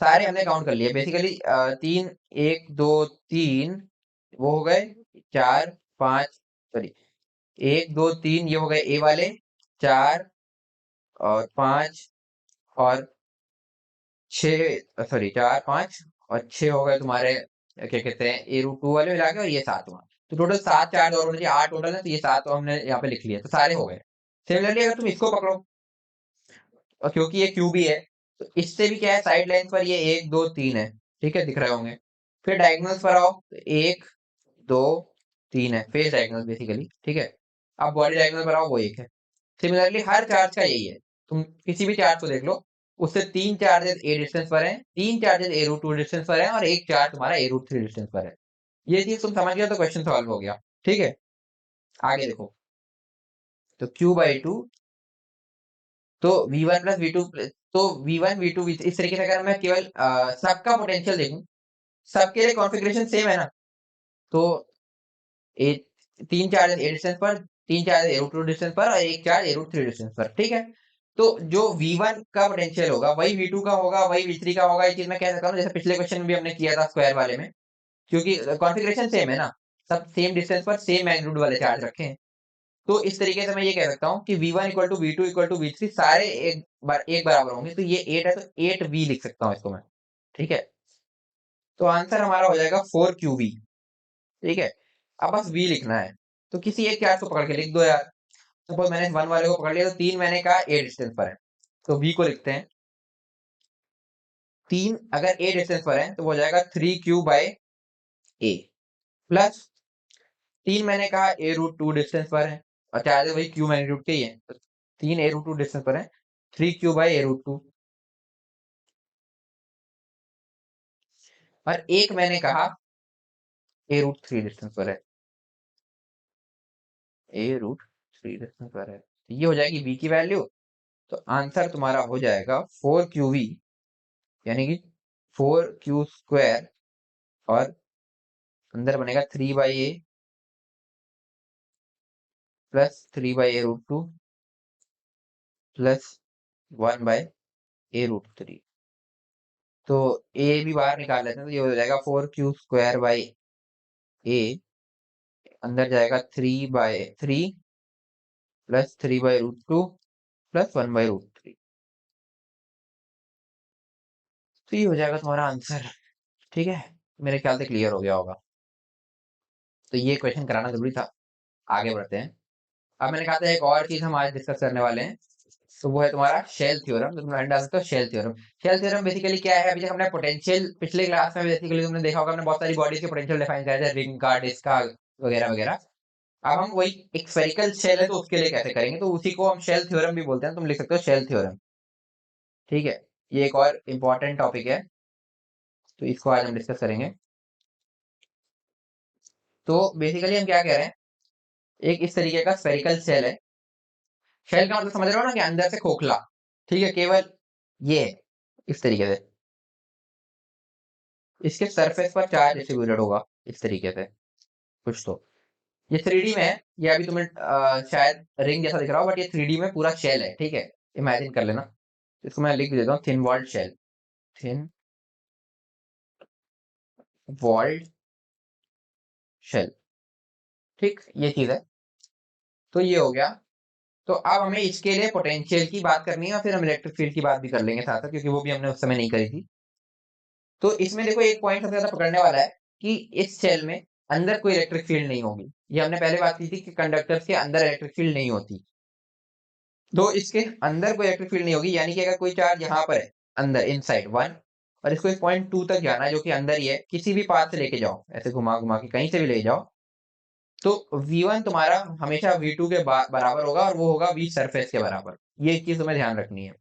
Speaker 1: सारे हमने काउंट कर लिए बेसिकली, 3, 1, 2, 3 वो हो गए, 4, 5, सॉरी 1, 2, 3 ये हो गए ए वाले, 4 और 5 और 6, सॉरी 4, 5 और 6 हो गए तुम्हारे, क्या कहते हैं, a√2 वाले मिला के, और ये 7 हुआ। तो टोटल 7 चार्ज और होने चाहिए, 8 टोटल है, तो ये 7 तो हमने यहाँ पे लिख लिया, तो सारे हो गए। सिमिलरली अगर तुम इसको पकड़ो, और क्योंकि ये क्यूब ही है, तो इससे भी क्या है, साइड लाइन पर ये 1, 2, 3 है, ठीक है? दिख रहे होंगे। फिर डायगोनल्स पर आओ, तो 1, 2, 3 है, फेस डायगोनल बेसिकली, ठीक है? अब बॉडी डायगोनल पर आओ, वो 1 है। सिमिलरली हर चार्ज का यही है, तुम किसी भी चार्ज को देख लो, उससे 3 चार्जेस ए डिस्टेंस पर हैं, 3 चार्जेस a√2 डिस्टेंस पर हैं और एक चार्ज तुम्हारा a√3 डिस्टेंस पर है। ये चीज तुम समझ गए तो क्वेश्चन सॉल्व हो गया, ठीक है? आगे देखो, तो Q/2, तो V1 प्लस V2, तो V1 V2 इस तरीके से अगर मैं केवल सबका पोटेंशियल देखूं, सबके लिए कॉन्फ़िगरेशन सेम है ना, तो ए 3 चार्ज ए डिस्टेंस पर, 3 चार्ज a√2 डिस्टेंस पर और एक चार्ज a√3 डिस्टेंस पर, ठीक है? तो जो V1 का पोटेंशियल होगा वही V2 का होगा, वही V3 का होगा। ये चीज मैं कह सकता हूँ, जैसे पिछले क्वेश्चन में भी हमने किया था स्क्वायर वाले में, क्योंकि कॉन्फ़िगरेशन सेम है ना, सब सेम डिस्टेंस पर सेम मैग्नीट्यूड वाले चार्ज रखे हैं। तो इस तरीके से मैं ये कह सकता हूँ कि V1 equal to V2 equal to V3 सारे एक बराबर होंगे। तो ये 8 है, तो 8V लिख सकता हूँ इसको मैं, ठीक है? तो आंसर हमारा हो जाएगा 4QV, ठीक है? अब बस V लिखना है, तो किसी एक चार्ज को पकड़ के लिख दो यार। सपोज मैंने 1 वाले को पकड़ लिया, तो 3 मैंने कहा A डिस्टेंस पर है, तो V को लिखते हैं। 3 अगर A डिस्टेंस पर है तो वो हो जाएगा 3Q/A प्लस 3 मैंने कहा a√2 डिस्टेंस पर है और चार्जेस वही Q मैग्नीट्यूड के ही है, तो 3 a√2 डिस्टेंस पर है, 3Q/a√2, और एक मैंने कहा a√3 डिस्टेंस पर है, a√3 डिस्टेंस पर है। तो ये हो जाएगी V की वैल्यू। तो आंसर तुम्हारा हो जाएगा 4QV, यानी कि 4Q² और अंदर बनेगा 3/A plus 3/a√2 plus 1/a√3। तो A भी बाहर निकाल लेते हैं, तो ये हो जाएगा 4Q²/A, अंदर जाएगा 3/3 प्लस 3/√2 प्लस 1/√3। तो ये हो जाएगा तुम्हारा आंसर, ठीक है? मेरे ख्याल से क्लियर हो गया होगा। तो ये क्वेश्चन कराना जरूरी था। आगे बढ़ते हैं। अब मैंने कहा था एक और चीज हम आज डिस्कस करने वाले हैं, तो वो है तुम्हारा शेल थ्योरम, तो तुम डाल सकते हो shell theorem. Shell theorem basically क्या है, अभी तक हमने पोटेंशियल पिछले क्लास में बेसिकली तुमने देखा होगा, हमने बहुत सारी बॉडीज के पोटेंशियल डिफाइन किया है, रिंग का, डिस्क का वगैरह वगैरह। अब हम वही एक स्फेरिकल शेल है तो उसके लिए कैसे करेंगे, तो उसी को हम शेल थ्योरम भी बोलते हैं, तुम लिख सकते हो शेल थ्योरम। ठीक है, ये एक और इम्पोर्टेंट टॉपिक है, तो इसको आज हम डिस्कस करेंगे। तो बेसिकली हम क्या कह रहे हैं, एक इस तरीके का स्फेरिकल शेल है। शेल का मतलब समझ रहे हो ना, कि अंदर से खोखला। ठीक है, केवल ये है, इस तरीके से इसके सरफेस पर चार्ज डिस्ट्रीब्यूटेड होगा, इस तरीके से कुछ। तो ये 3D में है, ये अभी तुम्हें शायद रिंग जैसा दिख रहा हो, बट ये 3D में पूरा शेल है। ठीक है, इमेजिन कर लेना। इसको मैं लिख भी देता हूँ, thin walled shell, thin walled shell. ठीक, ये चीज है। तो ये हो गया। तो अब हमें इसके लिए पोटेंशियल की बात करनी है, और फिर हम इलेक्ट्रिक फील्ड की बात भी कर लेंगे साथ साथ, क्योंकि वो भी हमने उस समय नहीं करी थी। तो इसमें देखो, एक पॉइंट सबसे ज्यादा पकड़ने वाला है कि इस शेल में अंदर कोई इलेक्ट्रिक फील्ड नहीं होगी। ये हमने पहले बात की थी कि कंडक्टर्स के अंदर इलेक्ट्रिक फील्ड नहीं होती। तो इसके अंदर कोई इलेक्ट्रिक फील्ड नहीं होगी, यानी कि अगर कोई चार्ज यहाँ पर है अंदर इनसाइड 1, और इसको एक पॉइंट 2 तक जाना है जो कि अंदर ही है, किसी भी पाथ से लेके जाओ, ऐसे घुमा घुमा के कहीं से भी ले जाओ, तो V1 तुम्हारा हमेशा V2 के बराबर होगा, और वो होगा V सरफेस के बराबर। ये चीज तुम्हें ध्यान रखनी है।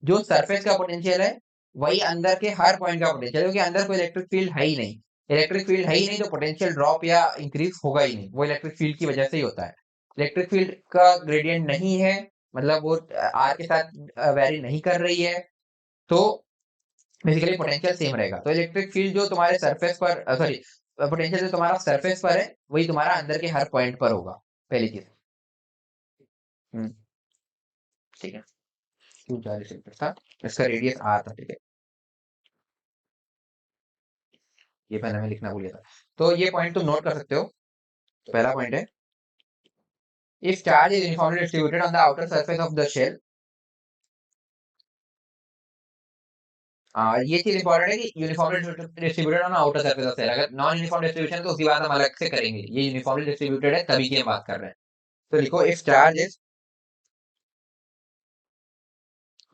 Speaker 1: जो सरफेस का पोटेंशियल है वही अंदर के हर पॉइंट का पोटेंशियल है, क्योंकि अंदर कोई इलेक्ट्रिक फील्ड है ही नहीं। इलेक्ट्रिक फील्ड है ही नहीं, तो पोटेंशियल ड्रॉप या इंक्रीज होगा ही नहीं, वो इलेक्ट्रिक फील्ड की वजह से ही होता है। इलेक्ट्रिक फील्ड का ग्रेडियंट नहीं है, मतलब वो आर के साथ वेरी नहीं कर रही है, तो बेसिकली पोटेंशियल सेम रहेगा। तो इलेक्ट्रिक फील्ड जो तुम्हारे सरफेस पर, सॉरी, पोटेंशियल जो तुम्हारा सरफेस पर है वही तुम्हारा अंदर के हर पॉइंट पर होगा, पहली चीज। हम्म, ठीक है। क्यों 40 सेंटीमीटर था, इसका रेडियस आर था। ठीक है, ये पहले मैं लिखना भूल गया था। तो ये पॉइंट तुम नोट कर सकते हो। पहला पॉइंट है, if charge is uniformly distributed on the outer surface of the shell. ये चीज इंपॉर्टेंट है कि uniformly distributed on outer surface of shell. अगर नॉन यूनिफॉर्म डिस्ट्रीब्यूशन है तो उसकी बात हम अलग से करेंगे, ये यूनिफॉर्मली डिस्ट्रीब्यूटेड है तभी की हम बात कर रहे हैं। तो लिखो, if charge is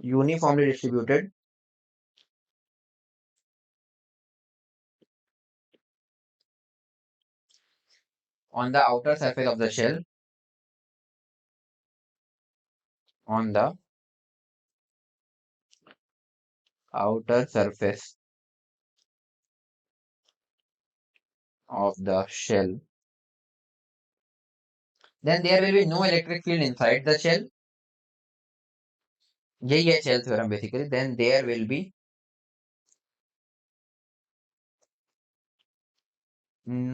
Speaker 1: uniformly distributed on the outer surface of the shell, on the outer surface of the shell, then there will be no electric field inside the shell. यही है shell theorem basically. then there will be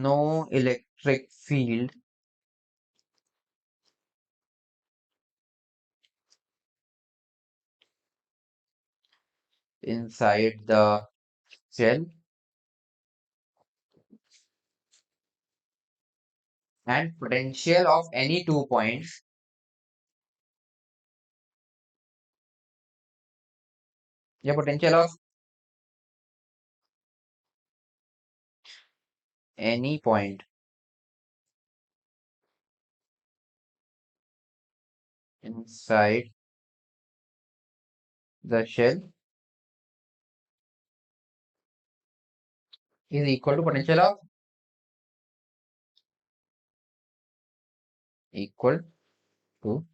Speaker 1: no electric field inside the shell, and potential of any 2 points या potential of any point inside the shell is equal to potential of equal to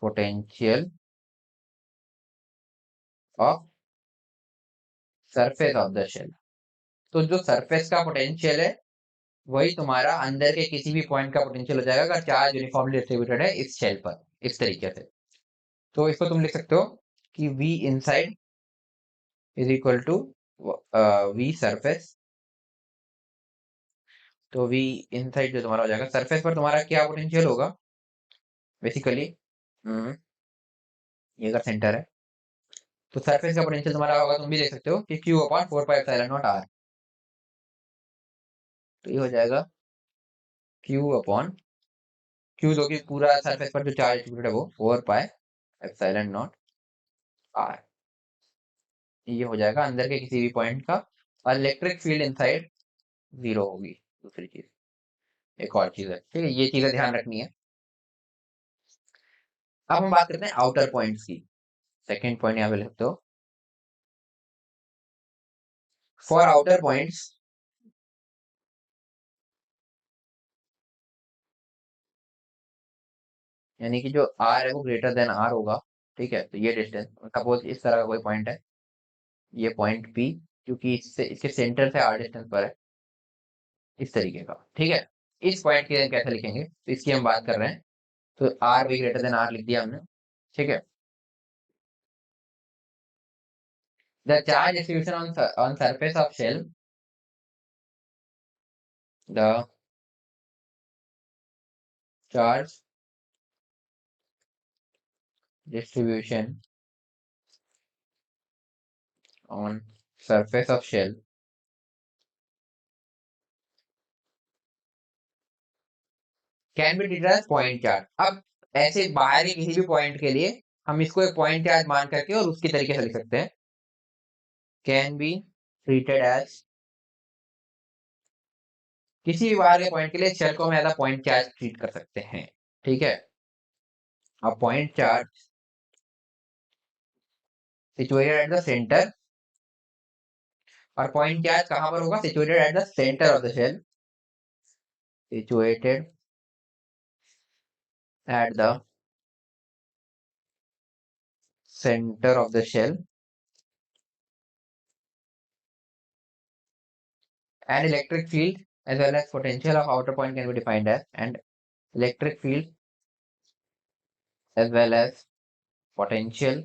Speaker 1: potential of surface of the shell। तो जो surface का potential है वही तुम्हारा अंदर के किसी भी पॉइंट का पोटेंशियल हो जाएगा, अगर चार्ज यूनिफॉर्मली डिस्ट्रीब्यूटेड है इस शेल पर, इस तरीके से। तो इसको तुम लिख सकते हो कि V inside is equal to V surface. तो V इनसाइड जो तुम्हारा हो जाएगा, सरफेस पर तुम्हारा क्या पोटेंशियल होगा बेसिकली, ये अगर सेंटर है तो सरफेस का पोटेंशियल तुम्हारा होगा, तुम भी देख सकते हो कि Q अपॉन 4πε0R। तो ये हो जाएगा Q अपॉन Q, जो कि पूरा सरफेस पर जो चार्ज डिस्ट्रीब्यूटेड है वो 4πε0R। ये हो जाएगा अंदर के किसी भी पॉइंट का, और इलेक्ट्रिक फील्ड इनसाइड 0 होगी। दूसरी चीज, एक और चीज है, ठीक है, ये चीजें ध्यान रखनी है। अब हम बात करते हैं आउटर पॉइंट्स की। सेकंड पॉइंट यहाँ पे लिखते हो, फॉर आउटर पॉइंट्स यानी कि जो आर है वो ग्रेटर देन आर होगा, ठीक है। तो ये डिस्टेंस, सपोज इस तरह का कोई पॉइंट है, ये पॉइंट पी, क्योंकि इससे इसके सेंटर से आर डिस्टेंस पर है, इस तरीके का, ठीक है। इस पॉइंट की कैसे लिखेंगे, तो इसकी हम बात कर रहे हैं। तो आर भी ग्रेटर देन आर लिख दिया हमने, ठीक है। The charge distribution on surface of shell, the charge distribution on surface of shell can be treated as point charge. अब ऐसे बाहर के किसी भी पॉइंट के लिए हम इसको एक पॉइंट चार्ज मान करके और उसकी तरीके से लिख सकते हैं, कैन बी ट्रीटेड एज, किसी भी बाहर के पॉइंट के लिए शेल को हम as a point charge treat कर सकते हैं, ठीक है। अब point charge situated at the centre, और पॉइंट चार्ज कहां पर होगा, situated at the centre of the shell, situated at the center of the shell, and electric field as well as potential of outer point can be defined as, and electric field as well as potential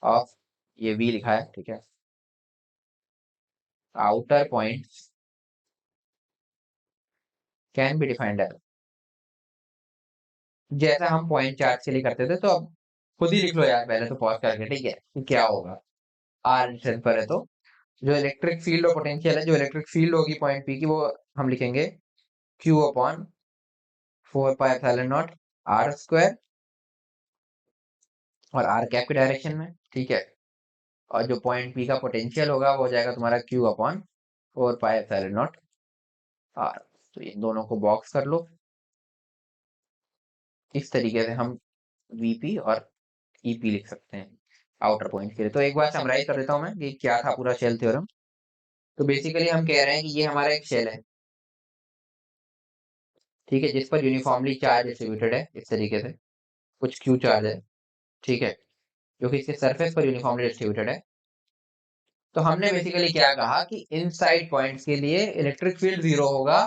Speaker 1: of, ये V लिखा है, ठीक है, outer points can be defined as, जैसा हम point charge के लिए करते थे। तो अब खुद ही लिख लो यार, पहले तो पॉज करके, ठीक है, कि क्या होगा। आर डिस्टेंस पर है, तो जो इलेक्ट्रिक फील्ड और पोटेंशियल है, जो इलेक्ट्रिक फील्ड होगी पॉइंट पी की, वो हम लिखेंगे Q upon 4 pi epsilon naught r square, और आर कैप की डायरेक्शन में, ठीक है। और जो पॉइंट पी का पोटेंशियल होगा वो हो जाएगा तुम्हारा Q upon 4 pi epsilon naught r. तो इन दोनों को बॉक्स कर लो। इस तरीके से हम वीपी और ईपी लिख सकते हैं आउटर पॉइंट के लिए। तो एक बार समराइज कर देता हूं मैं कि क्या था पूरा शेल थ्योरम। तो बेसिकली हम कह रहे हैं कि ये हमारा एक शेल है, ठीक है, जिस पर यूनिफॉर्मली चार्ज डिस्ट्रीब्यूटेड है, इस तरीके से कुछ क्यू चार्ज है, ठीक है, जो कि इसके सरफेस पर यूनिफॉर्मली डिस्ट्रीब्यूटेड है। तो हमने बेसिकली क्या कहा कि इनसाइड पॉइंट्स के लिए इलेक्ट्रिक फील्ड 0 होगा,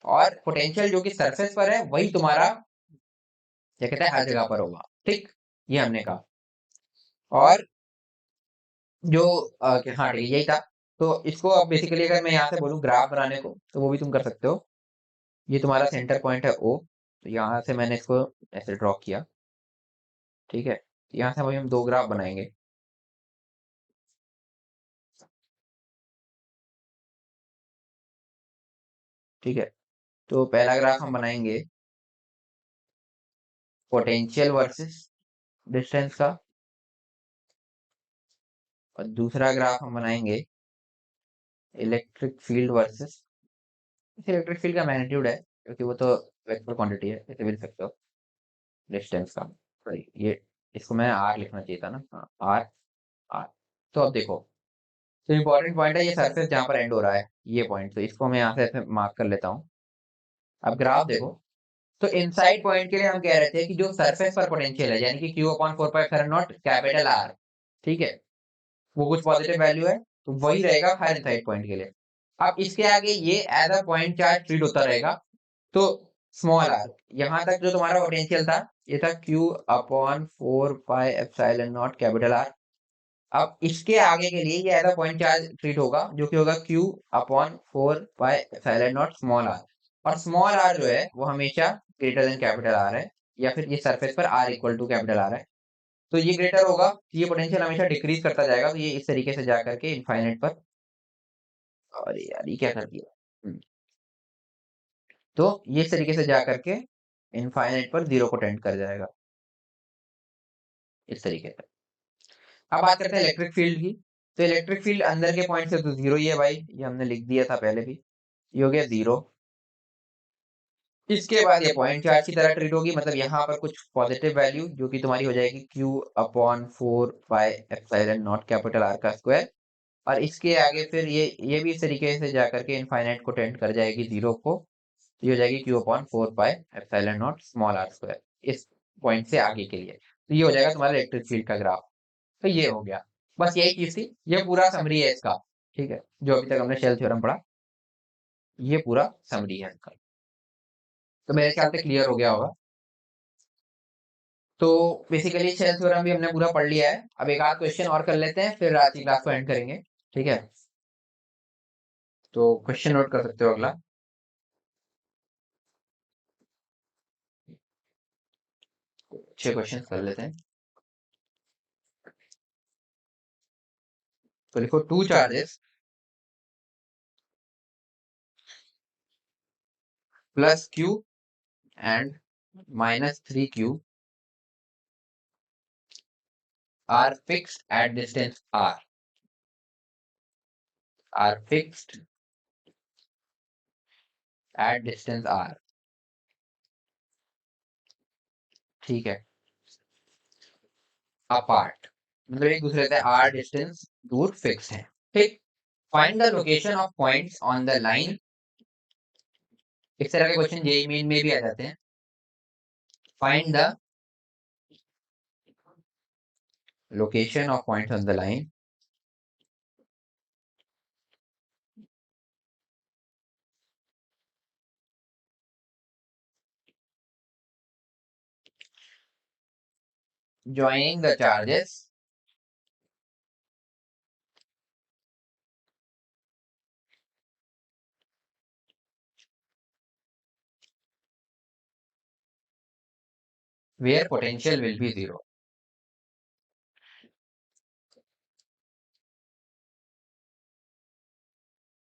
Speaker 1: और पोटेंशियल जो कि सरफेस पर है वही तुम्हारा क्या कहता है हर जगह पर होगा, ठीक। ये हमने कहा। और जो हाँ ठीक है, यही था। तो इसको अब बेसिकली अगर मैं यहाँ से बोलूँ ग्राफ बनाने को, तो वो भी तुम कर सकते हो। ये तुम्हारा सेंटर पॉइंट है ओ, तो यहाँ से मैंने इसको ऐसे ड्रॉ किया, ठीक है। यहाँ से अभी हम दो ग्राफ बनाएंगे, ठीक है। तो पहला ग्राफ हम बनाएंगे पोटेंशियल वर्सेस डिस्टेंस का, और दूसरा ग्राफ हम बनाएंगे electric field versus, electric field का मैग्नीट्यूड है क्योंकि वो तो वेक्टर क्वांटिटी है, इसे भी लिख सकते हो डिस्टेंस का। सॉरी, ये इसको मैं आर लिखना चाहिए था ना, हाँ आर, आर। तो अब देखो, तो इम्पोर्टेंट पॉइंट है ये सरफेस जहां पर एंड हो रहा है, ये पॉइंट, तो इसको मैं यहाँ से ऐसे मार्क कर लेता हूँ। अब ग्राफ देखो, तो इनसाइड पॉइंट के लिए हम कह रहे थे कि जो सरफेस पर पोटेंशियल है, यानी कि Q upon 4 pi epsilon naught capital are, ठीक है, वो कुछ पॉजिटिव वैल्यू है, तो वही रहेगा हर इनसाइड पॉइंट के लिए। अब इसके आगे ये as a point charge treat होता रहेगा। तो स्मॉल आर, यहाँ तक जो तुम्हारा पोटेंशियल था, ये था Q upon 4 pi epsilon naught capital R. अब इसके आगे के लिए ये as a point charge treat होगा, जो कि होगा Q upon 4 pi epsilon naught small r. और स्मॉल आर जो है वो हमेशा ग्रेटर देन कैपिटल आर है, या फिर ये सरफेस पर r equal to capital R है। तो ये ग्रेटर होगा, तो ये पोटेंशियल हमेशा डिक्रीज करता जाएगा, तो ये इस तरीके से जा करके इनफाइनाइट पर, और यार ये क्या कर दिया। तो ये इस तरीके से जा करके इनफाइनाइट पर जीरो को टेंड कर जाएगा, इस तरीके से। अब बात करते हैं इलेक्ट्रिक फील्ड की। तो इलेक्ट्रिक फील्ड अंदर के पॉइंट से तो जीरो ही है भाई, ये हमने लिख दिया था पहले भी, ये हो गया जीरो। इसके बाद ये पॉइंट चार्ज की तरह ट्रीट होगी, मतलब यहाँ पर कुछ पॉजिटिव वैल्यू जो कि तुम्हारी हो जाएगी Q upon 4 pi epsilon naught capital R का स्क्वायर, और इसके आगे फिर ये भी इस तरीके से जाकर के इनफाइनाइट को टेंड कर जाएगी जीरो को, तो ये हो जाएगी Q upon 4 pi epsilon naught small r square, इस पॉइंट से आगे के लिए। तो ये हो जाएगा तुम्हारा इलेक्ट्रिक फील्ड का ग्राफ। तो ये हो गया, बस यही चीज थी, ये पूरा समरी है इसका। ठीक है, जो अभी तक हमने शेल थ्योरम पढ़ा, ये पूरा समरी है इसका। तो मेरे ख्याल से क्लियर हो गया होगा। तो बेसिकली शेल थ्योरम भी हमने पूरा पढ़ लिया है। अब एक आध क्वेश्चन और कर लेते हैं, फिर आज की क्लास को एंड करेंगे। ठीक है, तो क्वेश्चन नोट कर सकते हो अगला। 6 क्वेश्चन कर लेते हैं। तो लिखो, two charges plus Q and -3Q are fixed at distance R. Are fixed at distance R. ठीक है, अपार्ट, मतलब एक दूसरे से R डिस्टेंस दूर फिक्स है। ठीक, find the location of points on the line. इस तरह के क्वेश्चन जेईई मेन में भी आ जाते हैं। Find the location of points on the line joining the charges where potential will be zero.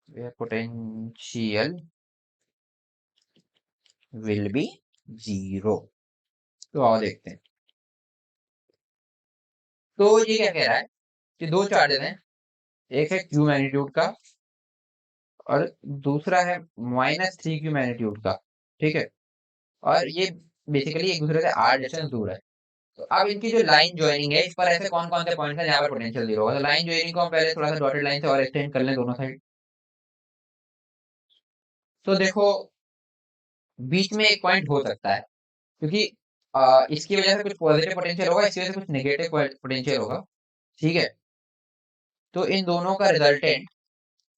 Speaker 1: Where potential will be zero. तो आओ देखते हैं। तो ये क्या कह रहा है कि दो चार्जेस हैं, एक है Q मैग्नीट्यूड का और दूसरा है -3Q मैग्नीट्यूड का। ठीक है, और ये बेसिकली एक दूसरे से R डिस्टेंस दूर है। तो अब इनकी जो लाइन ज्वाइनिंग है, इस पर ऐसे कौन कौन से पॉइंट है जहाँ पर पोटेंशियल जीरो होगा। तो लाइन ज्वाइनिंग को हम पहले थोड़ा सा डॉटेड लाइन से और एक्सटेंड कर लें दोनों साइड। तो देखो, बीच में एक पॉइंट हो सकता है, क्योंकि इसकी वजह से कुछ पॉजिटिव पोटेंशियल होगा, इसकी वजह से कुछ नेगेटिव पोटेंशियल होगा। ठीक है, तो इन दोनों का रिजल्टेंट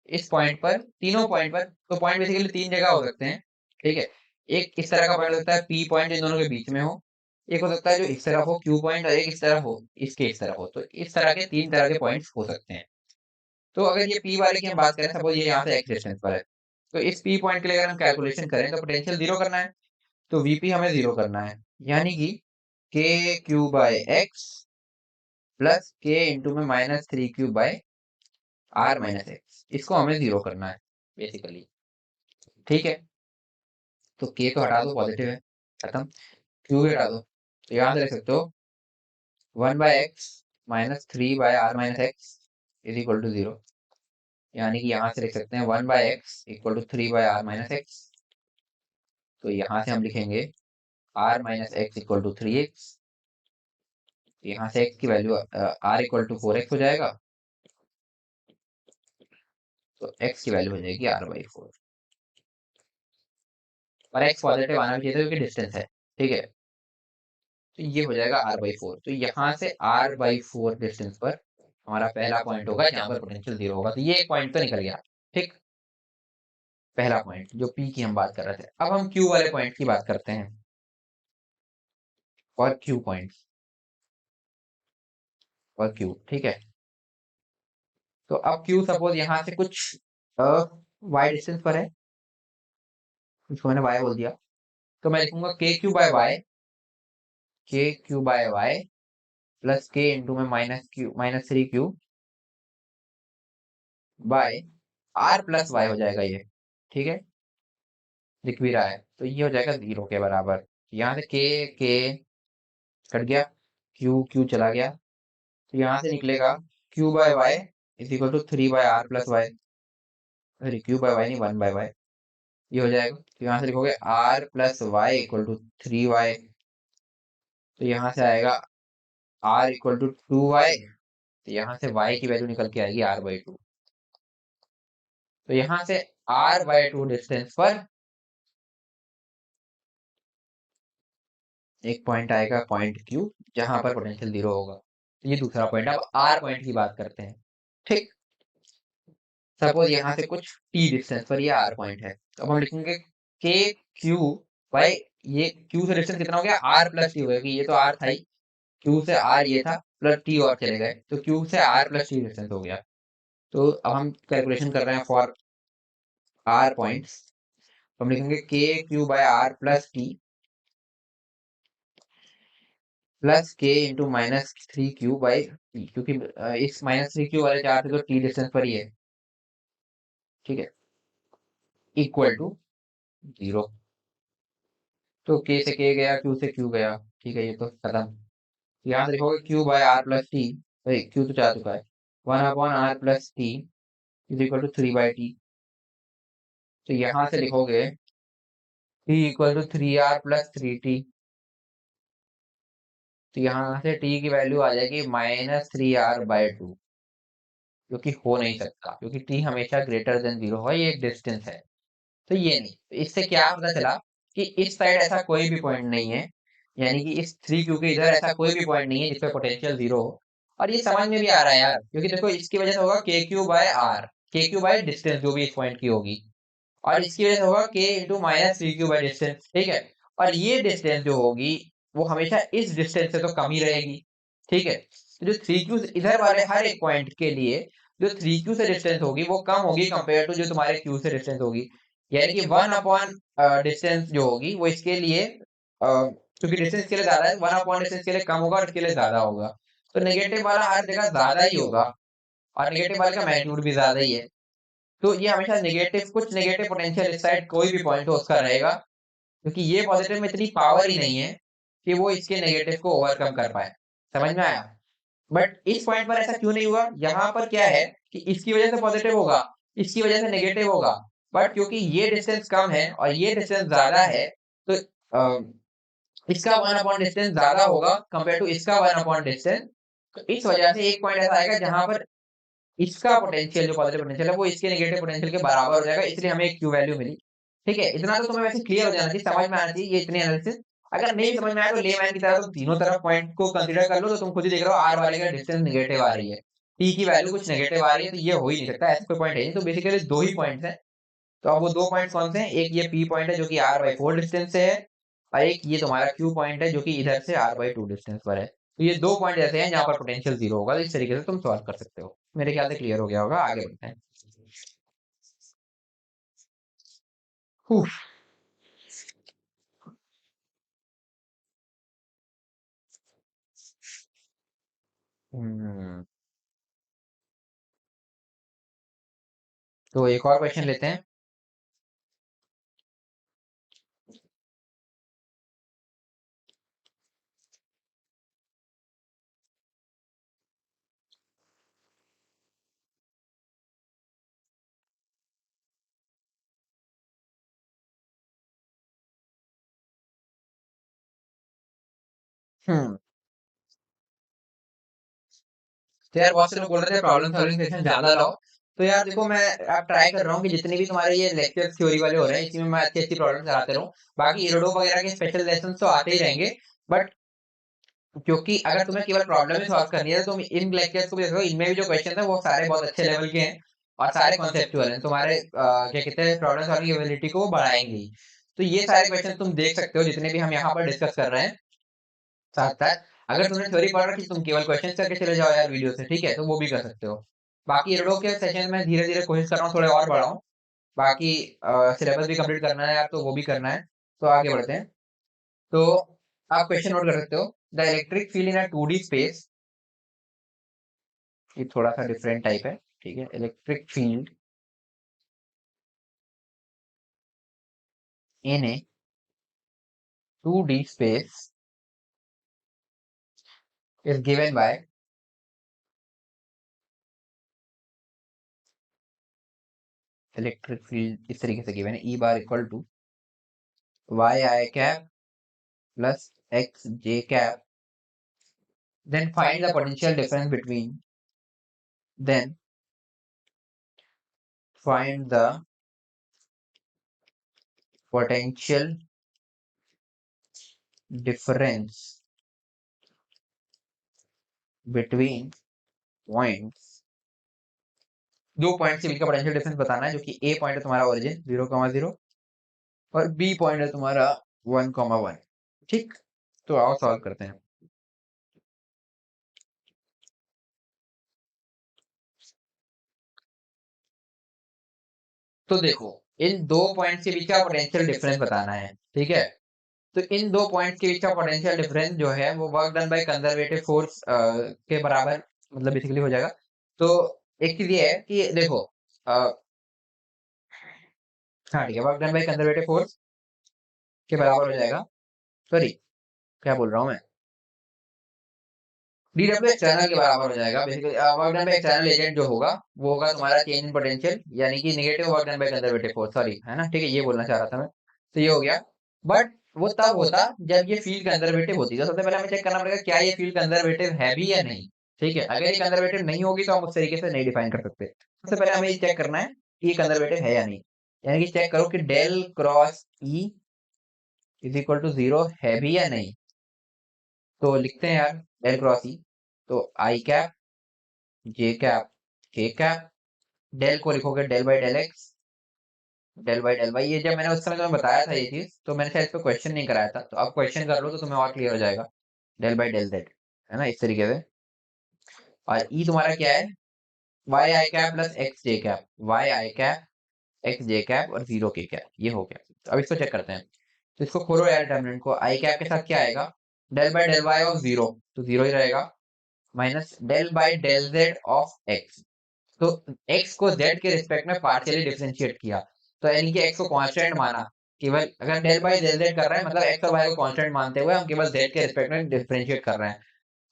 Speaker 1: इस पॉइंट पर, तीनों पॉइंट पर, तो पॉइंट बेसिकली तीन जगह हो सकते हैं। ठीक है, एक इस तरह का पॉइंट हो सकता है P पॉइंट इन दोनों के बीच में हो, एक हो सकता है जो इस तरफ हो Q पॉइंट, और एक इस तरफ हो, इसके इस तरफ हो। तो इस तरह के तीन तरह के पॉइंट्स हो सकते हैं। तो अगर ये P वाले की हम बात करें, सपोज ये यहाँ से x डिस्टेंस पर है, तो इस P पॉइंट के लिए अगर हम कैलकुलेशन करें तो पोटेंशियल जीरो करना है, तो Vp हमें जीरो करना है, यानी कि KQ/x प्लस K इंटू में -3Q/R-x, इसको हमें जीरो करना है बेसिकली। ठीक है, तो K को हटा दो, पॉजिटिव है, खत्म। Q भी हटा दो, तो यहाँ से लिख सकते हो 1/x -3/R-x is equal to zero, यानी कि यहाँ से लिख सकते हैं 1/x इक्वल टू 3/R-x। तो यहाँ से हम लिखेंगे R-x इक्वल टू 3x, यहाँ से x की value R equal to 4x हो जाएगा, तो x की वैल्यू हो जाएगी R/4, और x पॉजिटिव आना भी चाहिए था क्योंकि डिस्टेंस है। ठीक है, तो ये हो जाएगा R/4। तो यहाँ से R/4 डिस्टेंस पर हमारा पहला पॉइंट होगा जहाँ पर पोटेंशियल जीरो होगा। तो ये एक पॉइंट तो निकल गया। ठीक, पहला पॉइंट जो P की हम बात कर रहे थे। अब हम Q वाले पॉइंट की बात करते हैं, और Q पॉइंट, और Q। ठीक है, तो अब Q सपोज यहाँ से कुछ y डिस्टेंस पर है, इसको मैंने y बोल दिया, तो मैं लिखूंगा KQ/y, KQ/y plus K into में -3Q bye R plus y हो जाएगा ये। ठीक है, दिख भी रहा है, तो ये हो जाएगा जीरो के बराबर। यहाँ से K कट गया, Q चला गया, तो यहाँ से निकलेगा Q/y is equal to 3/R plus y, sorry Q/y नहीं, 1/y। ये हो जाएगा। तो यहाँ से लिखोगे r plus y equal to 3y। तो यहाँ से आएगा r इक्वल टू 2y। तो यहाँ से y की वैल्यू निकल के आएगी r/2। तो यहाँ से r/2 डिस्टेंस पर एक पॉइंट आएगा, पॉइंट Q, जहां पर पोटेंशियल 0 होगा। तो ये दूसरा पॉइंट। अब r पॉइंट की बात करते हैं। ठीक, सपोज यहाँ से कुछ t डिस्टेंस पर ये r पॉइंट है, तो अब हम लिखेंगे k q बाई, ये q से डिस्टेंस कितना हो गया, r प्लस t हो गया, कि ये तो r था ही, q से r ये था, प्लस t और चले गए, तो q से r प्लस t डिस्टेंस हो गया। तो अब हम कैलकुलेशन कर रहे हैं फॉर r पॉइंट्स। हम लिखेंगे k q by r plus t plus k into minus 3q by t, क्योंकि इस माइनस 3q वाले चार्ज से तो t डिस्टेंस पर ही है। ठीक है, इक्वल टू 0। तो k से k गया, q से q गया। ठीक है, ये तो खत्म। यहाँ से लिखोगे q by r plus t, भाई q तो जा चुका है, 1/r plus t is equal to 3/t। तो यहाँ से लिखोगे t equal to 3r plus 3t। तो यहाँ से t की वैल्यू आ जाएगी -3r/2, जो कि हो नहीं सकता, क्योंकि t हमेशा ग्रेटर देन 0 है, ये एक डिस्टेंस है। तो ये नहीं। तो इससे क्या पता चला कि इस साइड ऐसा कोई भी पॉइंट नहीं है, यानी कि इस 3q के इधर ऐसा कोई भी पॉइंट नहीं है जिसपे पोटेंशियल 0 हो। और ये समझ में भी आ रहा है यार, क्योंकि देखो इसकी वजह से होगा kq/r, kq बाय डिस्टेंस जो भी इस पॉइंट की होगी, और इसकी वजह से होगा k into minus 3q by distance. ठीक है, और ये डिस्टेंस जो होगी वो हमेशा इस डिस्टेंस से तो कम ही रहेगी। ठीक है, तो जो 3q इधर वाले हर एक पॉइंट के लिए जो 3q से डिस्टेंस होगी वो कम होगी कंपेयर टू जो तुम्हारे q से डिस्टेंस होगी। यानी कि 1 अपॉन डिस्टेंस जो होगी वो इसके लिए क्योंकि डिस्टेंस के लिए ज्यादा है, 1 अपॉन डिस्टेंस के लिए कम होगा और इसके लिए ज्यादा होगा। तो नेगेटिव वाला हर जगह ज्यादा ही होगा, और नेगेटिव वाले का मैग्नीट्यूड भी ज्यादा ही है। तो ये हमेशा नेगेटिव, कुछ नेगेटिव पोटेंशियल इस साइड कोई भी पॉइंट हो उसका रहेगा, क्योंकि ये पॉजिटिव में इतनी पावर ही नहीं है कि वो इसके नेगेटिव को ओवरकम कर पाए। समझ में आया? बट इस पॉइंट पर ऐसा क्यों नहीं हुआ? यहाँ पर क्या है कि इसकी वजह से पॉजिटिव होगा, इसकी वजह से नेगेटिव होगा, बट क्योंकि ये डिस्टेंस कम है और ये डिस्टेंस ज्यादा है, तो इसका 1 अपॉन डिस्टेंस ज्यादा होगा कंपेयर टू इसका 1 अपॉन डिस्टेंस। तो इस वजह से एक पॉइंट ऐसा आएगा जहां पर इसका पोटेंशियल जो पॉजिटिव पोटेंशियल है वो इसके नेगेटिव पोटेंशियल के बराबर हो जाएगा, इसलिए हमें एक क्यू वैल्यू मिली। ठीक है, इतना तो तुम्हें वैसे क्लियर हो जाना चाहिए, समझ में आना चाहिए ये इतनी एनालिसिस। अगर नहीं समझ में आया तो लेमैन की तरह तुम तीनों तरफ पॉइंट को कंसीडर कर लो, तो तुम खुद ही देख रहे हो आर वाले का डिस्टेंस नेगेटिव आ रही है, टी की वैल्यू कुछ नेगेटिव आ रही है, तो ये हो ही नहीं सकता, ऐसा कोई पॉइंट है नहीं। तो बेसिकली दो ही पॉइंट्स हैं। तो अब वो दो पॉइंट कौन से हैं? एक ये पी पॉइंट है जो कि r/4 डिस्टेंस से है, और एक ये तुम्हारा क्यू पॉइंट है जो कि इधर से r/2 डिस्टेंस पर है। तो ये दो पॉइंट ऐसे हैं जहां पर पोटेंशियल 0 होगा। तो इस तरीके से तुम सॉल्व कर सकते हो। मेरे ख्याल से क्लियर हो गया होगा, आगे बढ़ते हैं। उफ, हम्म, तो एक और क्वेश्चन लेते हैं। हम्म, तो यार बहुत से लोग बोल रहे थे प्रॉब्लम सॉल्विंग सेशन ज्यादा लाओ। तो यार देखो, मैं अब ट्राई कर रहा हूँ कि जितने भी तुम्हारे ये लेक्चर थ्योरी वाले हो रहे हैं इसी में मैं अच्छी अच्छी प्रॉब्लम कराते रहूँ। बाकी इरोडो वगैरह के स्पेशल लेसन तो आते ही रहेंगे, बट क्योंकि अगर तुम्हें केवल प्रॉब्लम ही सॉल्व करनी है तो तुम इन लेक्चर्स को भी देखो, इनमें भी जो क्वेश्चन है वो सारे बहुत अच्छे लेवल के हैं और सारे कॉन्सेप्चुअल हैं, तुम्हारे क्या कहते हैं प्रॉब्लम सॉल्विंग एबिलिटी को वो बढ़ाएंगे ही। तो ये सारे क्वेश्चन तुम देख सकते हो जितने भी हम यहाँ पर डिस्कस कर रहे हैं साथ साथ। अगर तुमने थ्योरी पढ़ रखी तुम केवल क्वेश्चन करके चले जाओ यार वीडियो से, ठीक है, तो वो भी कर सकते हो। बाकी एरोडो के सेशन में धीरे धीरे कोशिश कर रहा हूँ थोड़े और बढ़ाऊँ। बाकी सिलेबस भी कंप्लीट करना है यार, तो वो भी करना है। तो आगे बढ़ते हैं। तो आप क्वेश्चन नोट कर सकते हो। The electric field in a 2D space, ये थोड़ा सा डिफरेंट टाइप है। ठीक है, electric field in a 2D space is given by electric field इस तरीके से गिवन है, E bar equal to y i cap plus x j cap, then find the potential difference between, then find the potential difference between points। दो point के बीच का potential difference बताना है, जो कि ए पॉइंट है तुम्हारा ओरिजिन 0,0 और बी पॉइंट है तुम्हारा 1,1। ठीक, तो आओ सॉल्व करते हैं। तो देखो, इन दो पॉइंट्स के बीच का पोटेंशियल डिफरेंस बताना है, ठीक है। तो इन दो पॉइंट्स के बीच का पोटेंशियल डिफरेंस जो है वो work done by conservative force के बराबर मतलब बेसिकली हो जाएगा। तो एक चीज ये है कि देखो हाँ ठीक है, work done by conservative force के बराबर हो जाएगा, सॉरी क्या बोल रहा हूँ मैं, डीडब्ल्यू एक्सटर्नल के बराबर हो जाएगा basically. Work done by external agent जो होगा वो होगा तुम्हारा चेंज इन पोटेंशियल, यानी कि negative work done by conservative force, sorry है ना, ठीक है, ये बोलना चाह रहा था मैं। तो ये हो गया, बट वो तब होता जब ये फील्ड कंजर्वेटिव होती। तो सबसे पहले हमें चेक करना पड़ेगा क्या ये फील्ड कंजर्वेटिव है भी या नहीं। ठीक है, अगर ये कंजर्वेटिव नहीं होगी तो हम उस तरीके से नहीं डिफाइन कर सकते। सबसे पहले हमें ये चेक करना है कि ये कंजर्वेटिव है या नहीं, यानी कि चेक करो कि del cross E is equal to 0 है भी या नहीं। तो लिखते हैं यार डेल क्रॉस ई, तो आई कैप जे कैप के कैप, डेल को लिखोगे डेल बाई डेल वाई। ये जब मैंने उस समय तुम्हें बताया था ये चीज, तो मैंने शायद इस पे क्वेश्चन नहीं कराया था, तो अब क्वेश्चन कर लो तो तुम्हें और क्लियर हो जाएगा। डेल बाई डेल जेड, है ना, इस तरीके से। और ई तुम्हारा क्या है, Y i cap plus x j cap, Y i cap x j cap और 0 के कैप, ये हो गया। तो अब इसको चेक करते हैं। तो इसको खोलो यार डिटर्मिनेंट को, आई कैप के साथ क्या आएगा, del by del y of 0, तो 0 ही रहेगा, minus del by del z of x. तो x को z के रिस्पेक्ट में पार्शियली डिफरेंशिएट किया, तो यानी कि x को कांस्टेंट माना। केवल अगर डेल बाई डेल z कर रहे हैं मतलब x और y को कांस्टेंट मानते हुए हम केवल z के रिस्पेक्ट में डिफरेंशिएट कर रहे हैं।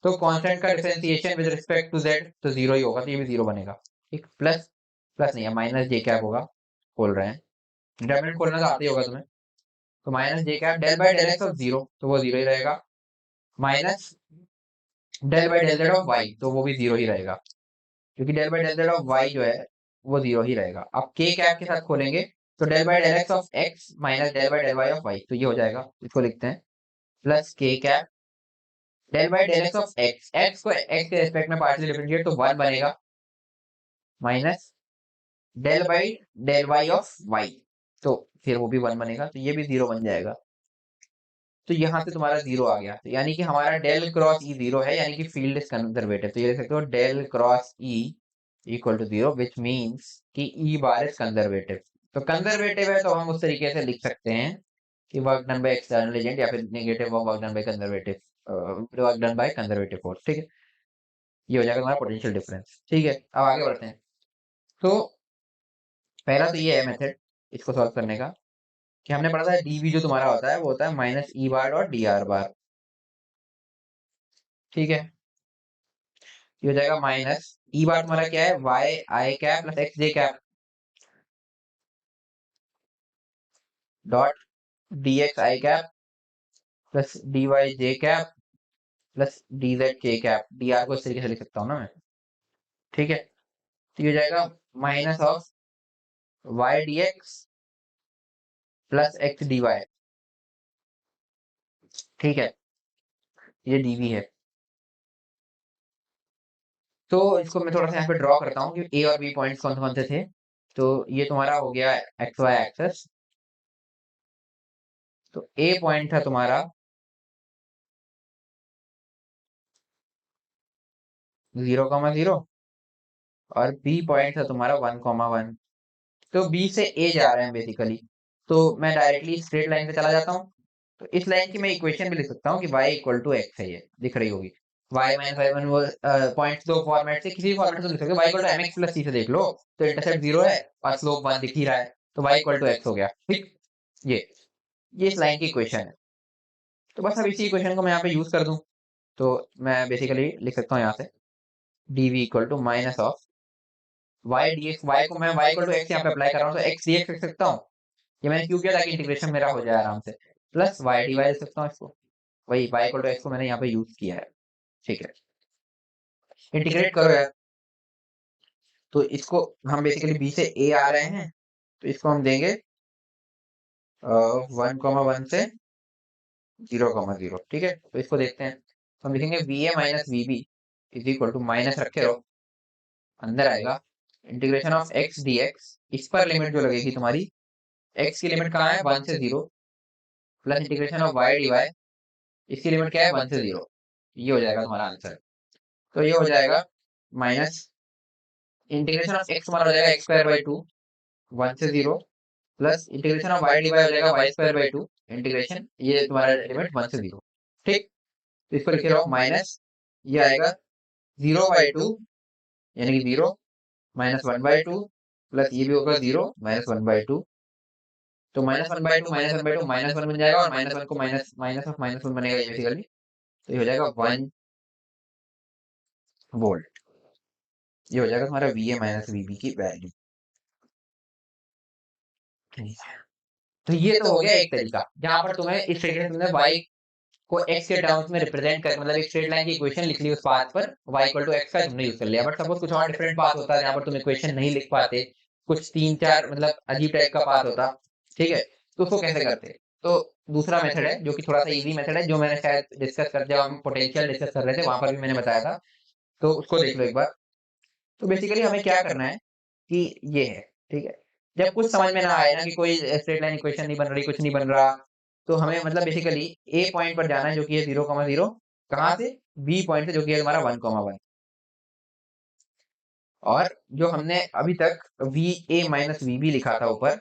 Speaker 1: तो कांस्टेंट का differentiation with respect to z तो 0 ही होगा, तो ये भी 0 बनेगा। ठीक, प्लस प्लस नहीं है, माइनस जे कैप होगा, खोल रहे हैं, डिटरमिनेंट खोलना तो आते ही होगा तुम्हें। तो minus J cap del by del x of 0, तो वो 0 ही रहेगा, minus del by del z of y, तो वो भी 0 ही रहेगा, क्योंकि del by del z of y जो है वो 0 ही रहेगा। अब के कैप के साथ खोलेंगे तो del by del x of x minus del by del y of y, तो ये हो जाएगा, इसको लिखते हैं plus K cap del by del x of x, x को एक्स के रिस्पेक्ट में पार्शियली डिफरेंशिएट तो 1 बनेगा, minus del by del y of y, तो फिर वो भी 1 बनेगा, तो ये भी 0 बन जाएगा। तो यहाँ से तुम्हारा 0 आ गया, तो यानी कि हमारा डेल क्रॉस ई 0 है, यानी कि फील्ड इज कंजर्वेटिव। तो ये लिख सकते हो del cross E equal to 0, which means कि ई बार इज कंजर्वेटिव। तो कंजर्वेटिव है तो हम उस तरीके से लिख सकते हैं कि work done by external agent या फिर negative work done by conservative, work done by conservative force. ठीक है, ये हो जाएगा हमारा पोटेंशियल डिफरेंस। ठीक है, अब आगे बढ़ते हैं। तो पहला तो ये है मेथड इसको सॉल्व करने का, कि हमने पढ़ा था डीवी जो तुम्हारा होता है वो होता है माइनस ई बार और डी आर बार। ठीक है, ये हो जाएगा माइनस ई बार तुम्हारा क्या है, Y i cap plus x j cap dot D x I cap plus D Y J cap plus D Z के कैप, डी आर को इस तरीके से लिख सकता हूँ ना मैं। ठीक है, तो ये हो जाएगा minus of y d x plus x d y. ठीक है, ये डीवी है। तो इसको मैं थोड़ा सा यहाँ पे ड्रॉ करता हूँ कि ए और बी पॉइंट्स कौन कौन से थे। तो ये तुम्हारा हो गया एक्स वाई एक्सेस, तो ए पॉइंट था तुम्हारा 0,0 और बी पॉइंट था तुम्हारा 1,1। तो बी से ए जा रहे हैं बेसिकली, तो मैं डायरेक्टली स्ट्रेट लाइन पे चला जाता हूँ। तो इस लाइन की मैं इक्वेशन भी लिख सकता हूँ कि y इक्वल टू एक्स है, ये दिख रही होगी, y माइनस वाई वन, वो पॉइंट दो फॉर्मेट से किसी भी फॉर्मेट से लिख सकते हो, y equal to mx plus c से देख लो, तो इंटरसेप्ट 0 है और स्लोप 1 दिख ही रहा है, तो y इक्वल टू एक्स हो गया। ठीक, ये इस लाइन की इक्वेशन है। तो बस अब इसी इक्वेशन को मैं यहाँ पे यूज कर दूं, तो मैं बेसिकली लिख सकता हूँ यहाँ से dv equal to minus of y d x, y को मैं वाई इक्वल टू एक्स यहाँ पे अप्लाई कर रहा हूँ तो एक्स डी एक्स लिख सकता हूँ। ये मैंने क्यों किया, ताकि इंटीग्रेशन मेरा हो जाए आराम से। प्लस वाई डी वाई लिख सकता हूँ इसको, वही वाई इक्वल टू एक्स को मैंने यहाँ पे यूज किया है। ठीक है, इंटीग्रेट करो यार। तो इसको हम बेसिकली बी से ए आ रहे हैं, तो इसको हम देंगे 1,1 से 0,0। ठीक है, तो इसको देखते हैं। तो हम लिखेंगे V A minus V B is equal to, minus रखे रहो, अंदर आएगा integration of x d x. इस पर लिमिट जो लगेगी तुम्हारी, एक्स की लिमिट कहाँ है 1 से 0, plus integration of y d y, इसकी लिमिट क्या है 1 से 0। ये हो जाएगा तुम्हारा आंसर। तो ये हो जाएगा माइनस इंटीग्रेशन ऑफ एक्स तुम्हारा हो जाएगा एक्स स्क्वायर बाई टू 1 से 0, plus integration of y d y हो जाएगा y square by two integration, ये तुम्हारा लिमिट 1 से 0। ठीक, तो इसको लिखे रहो माइनस, ये आएगा 0/2 यानी कि 0 -1/2, प्लस ये भी होगा 0 -1/2। तो -1/2 -1/2 -1 बन जाएगा, और -1 को माइनस माइनस ऑफ -1 बनेगा ये बेसिकली। तो ये हो जाएगा 1 वोल्ट। ये हो जाएगा तुम्हारा V A minus V B की वैल्यू। ठीक है, तो ये तो हो गया एक तरीका, जहां पर तुम्हें इस तरीके से तुमने y को x के टर्म्स में रिप्रेजेंट कर, मतलब एक स्ट्रेट लाइन की इक्वेशन लिख ली उस पाथ पर, y इक्वल टू x का तुमने यूज कर लिया। बट सपोज कुछ और डिफरेंट पाथ होता है जहां पर तुम इक्वेशन नहीं लिख पाते, कुछ 3-4 मतलब अजीब टाइप का पाथ होता। ठीक है, तो उसको कैसे करते? तो दूसरा मेथड है जो कि थोड़ा सा इजी मेथड है, जो मैंने शायद डिस्कस कर, जब हम पोटेंशियल डिस्कस कर रहे थे वहां पर भी मैंने बताया था, तो उसको देख लो एक बार। तो बेसिकली हमें क्या करना है कि ये है, ठीक है, जब कुछ समझ में ना आए ना, कि कोई स्ट्रेट लाइन इक्वेशन नहीं बन रही, कुछ नहीं बन रहा, तो हमें मतलब बेसिकली ए पॉइंट पर जाना है जो कि है 0,0, कहाँ से, बी पॉइंट से जो कि है हमारा 1,1। और जो हमने अभी तक V A minus V B लिखा था ऊपर,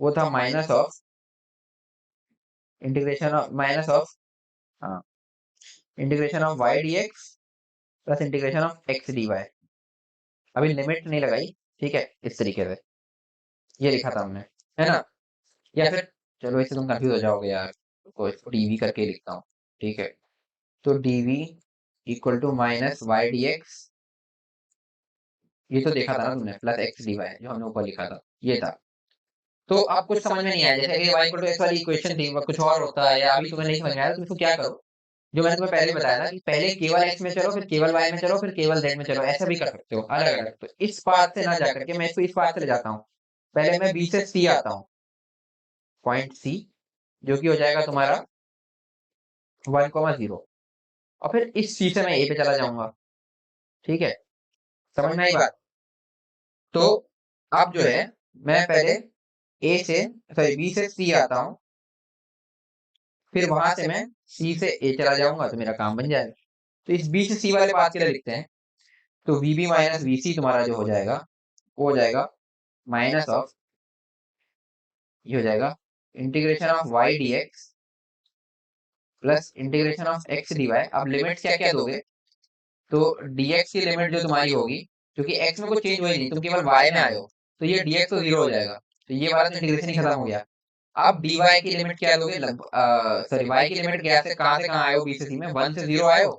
Speaker 1: वो था minus of integration of, minus of, हाँ, integration of y d x plus integration of x d y. अभी लिमिट नहीं लगाई, ठीक है, इस तरीके से ये लिखा था हमने, है ना। या फिर चलो इससे तुम कंफ्यूज हो जाओगे यार, तो इसको डीवी करके लिखता हूँ। ठीक है, तो d V equal to minus y d x, ये तो देखा था ना तुमने, प्लस एक्स डी वाई जो हमने ऊपर लिखा था, ये था। तो अब कुछ समझ में नहीं आया, जैसे कि वाई इक्वल टू एक्स वाली इक्वेशन थी, कुछ और होता है, या अभी तुम्हें नहीं समझ में आया, तो इसको क्या करो, जो मैंने तुम्हें पहले बताया था कि पहले केवल एक्स में चलो, फिर केवल वाई में चलो, फिर केवल जेड में चलो, ऐसा भी कर सकते हो अलग अलग। तो इस पाथ से ना जाकर के मैं इसको इस पाथ से ले जाता हूँ। पहले मैं बी से सी आता हूँ, पॉइंट सी, जो कि हो जाएगा तुम्हारा 1,0, और फिर इस सी से मैं ए पे चला जाऊंगा। ठीक है, समझ में आई बात। तो अब जो है, मैं पहले ए से, सॉरी बी से सी आता हूँ, फिर वहां से मैं सी से ए चला जाऊंगा, तो मेरा काम बन जाएगा। तो इस बी से सी वाले पाथ के लिए लिखते हैं, तो वी बी माइनस वी सी तुम्हारा जो हो जाएगा, वो हो जाएगा माइनस ऑफ, ये हो जाएगा integration of y d x plus integration of x d y. अब लिमिट क्या क्या दोगे, तो dx की लिमिट जो तुम्हारी होगी, क्योंकि x में कुछ चेंज हुआ ही नहीं, तुम केवल y में आए हो, तो ये dx तो 0 हो जाएगा, तो ये वाला तो इंटीग्रेशन ही खत्म हो गया। अब dy की लिमिट क्या दोगे, सॉरी y की लिमिट क्या से कहाँ आए हो, b से c में 1 से 0 आए हो,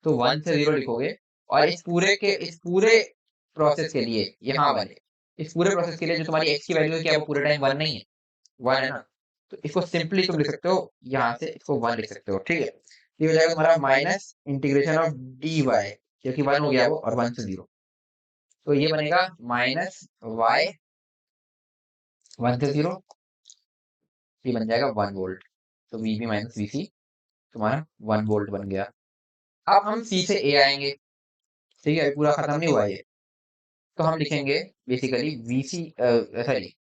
Speaker 1: तो 1 से 0 लिखोगे। और इस पूरे प्रोसेस के लिए, यहाँ वाले इस पूरे प्रोसेस के लिए जो तुम्हारी x की वैल्यू है, क्या वो पूरे टाइम 1 नहीं है, 1 है ना। तो इसको सिंपली तुम लिख सकते हो, यहाँ से इसको 1 लिख सकते हो। ठीक है, ये हो जाएगा तुम्हारा minus integration of d y, क्योंकि 1 हो गया वो, और 1 से 0, तो ये बनेगा माइनस वाई 1 से 0, ये बन जाएगा 1 वोल्ट। तो वी बी माइनस वी सी तुम्हारा 1 वोल्ट बन गया। अब हम सी से ए आएंगे, ठीक है, पूरा खत्म नहीं हुआ ये। तो हम लिखेंगे basically V C, sorry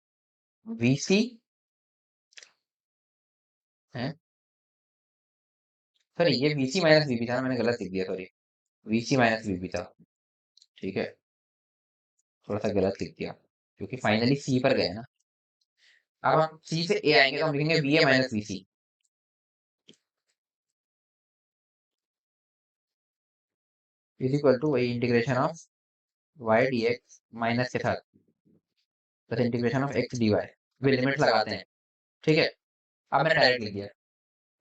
Speaker 1: V C है, सॉरी ये V C minus V B था, मैंने गलत लिख दिया, sorry V C minus V B था। ठीक है, थोड़ा सा गलत लिख दिया, क्योंकि फाइनली सी पर गए ना। अब हम सी से ए आएंगे, तो हम लिखेंगे V A minus V C is equal to वही integration of y d x minus के साथ plus integration of x d y, वे लिमिट लगाते हैं। ठीक है, अब मैंने डायरेक्ट लिख दिया।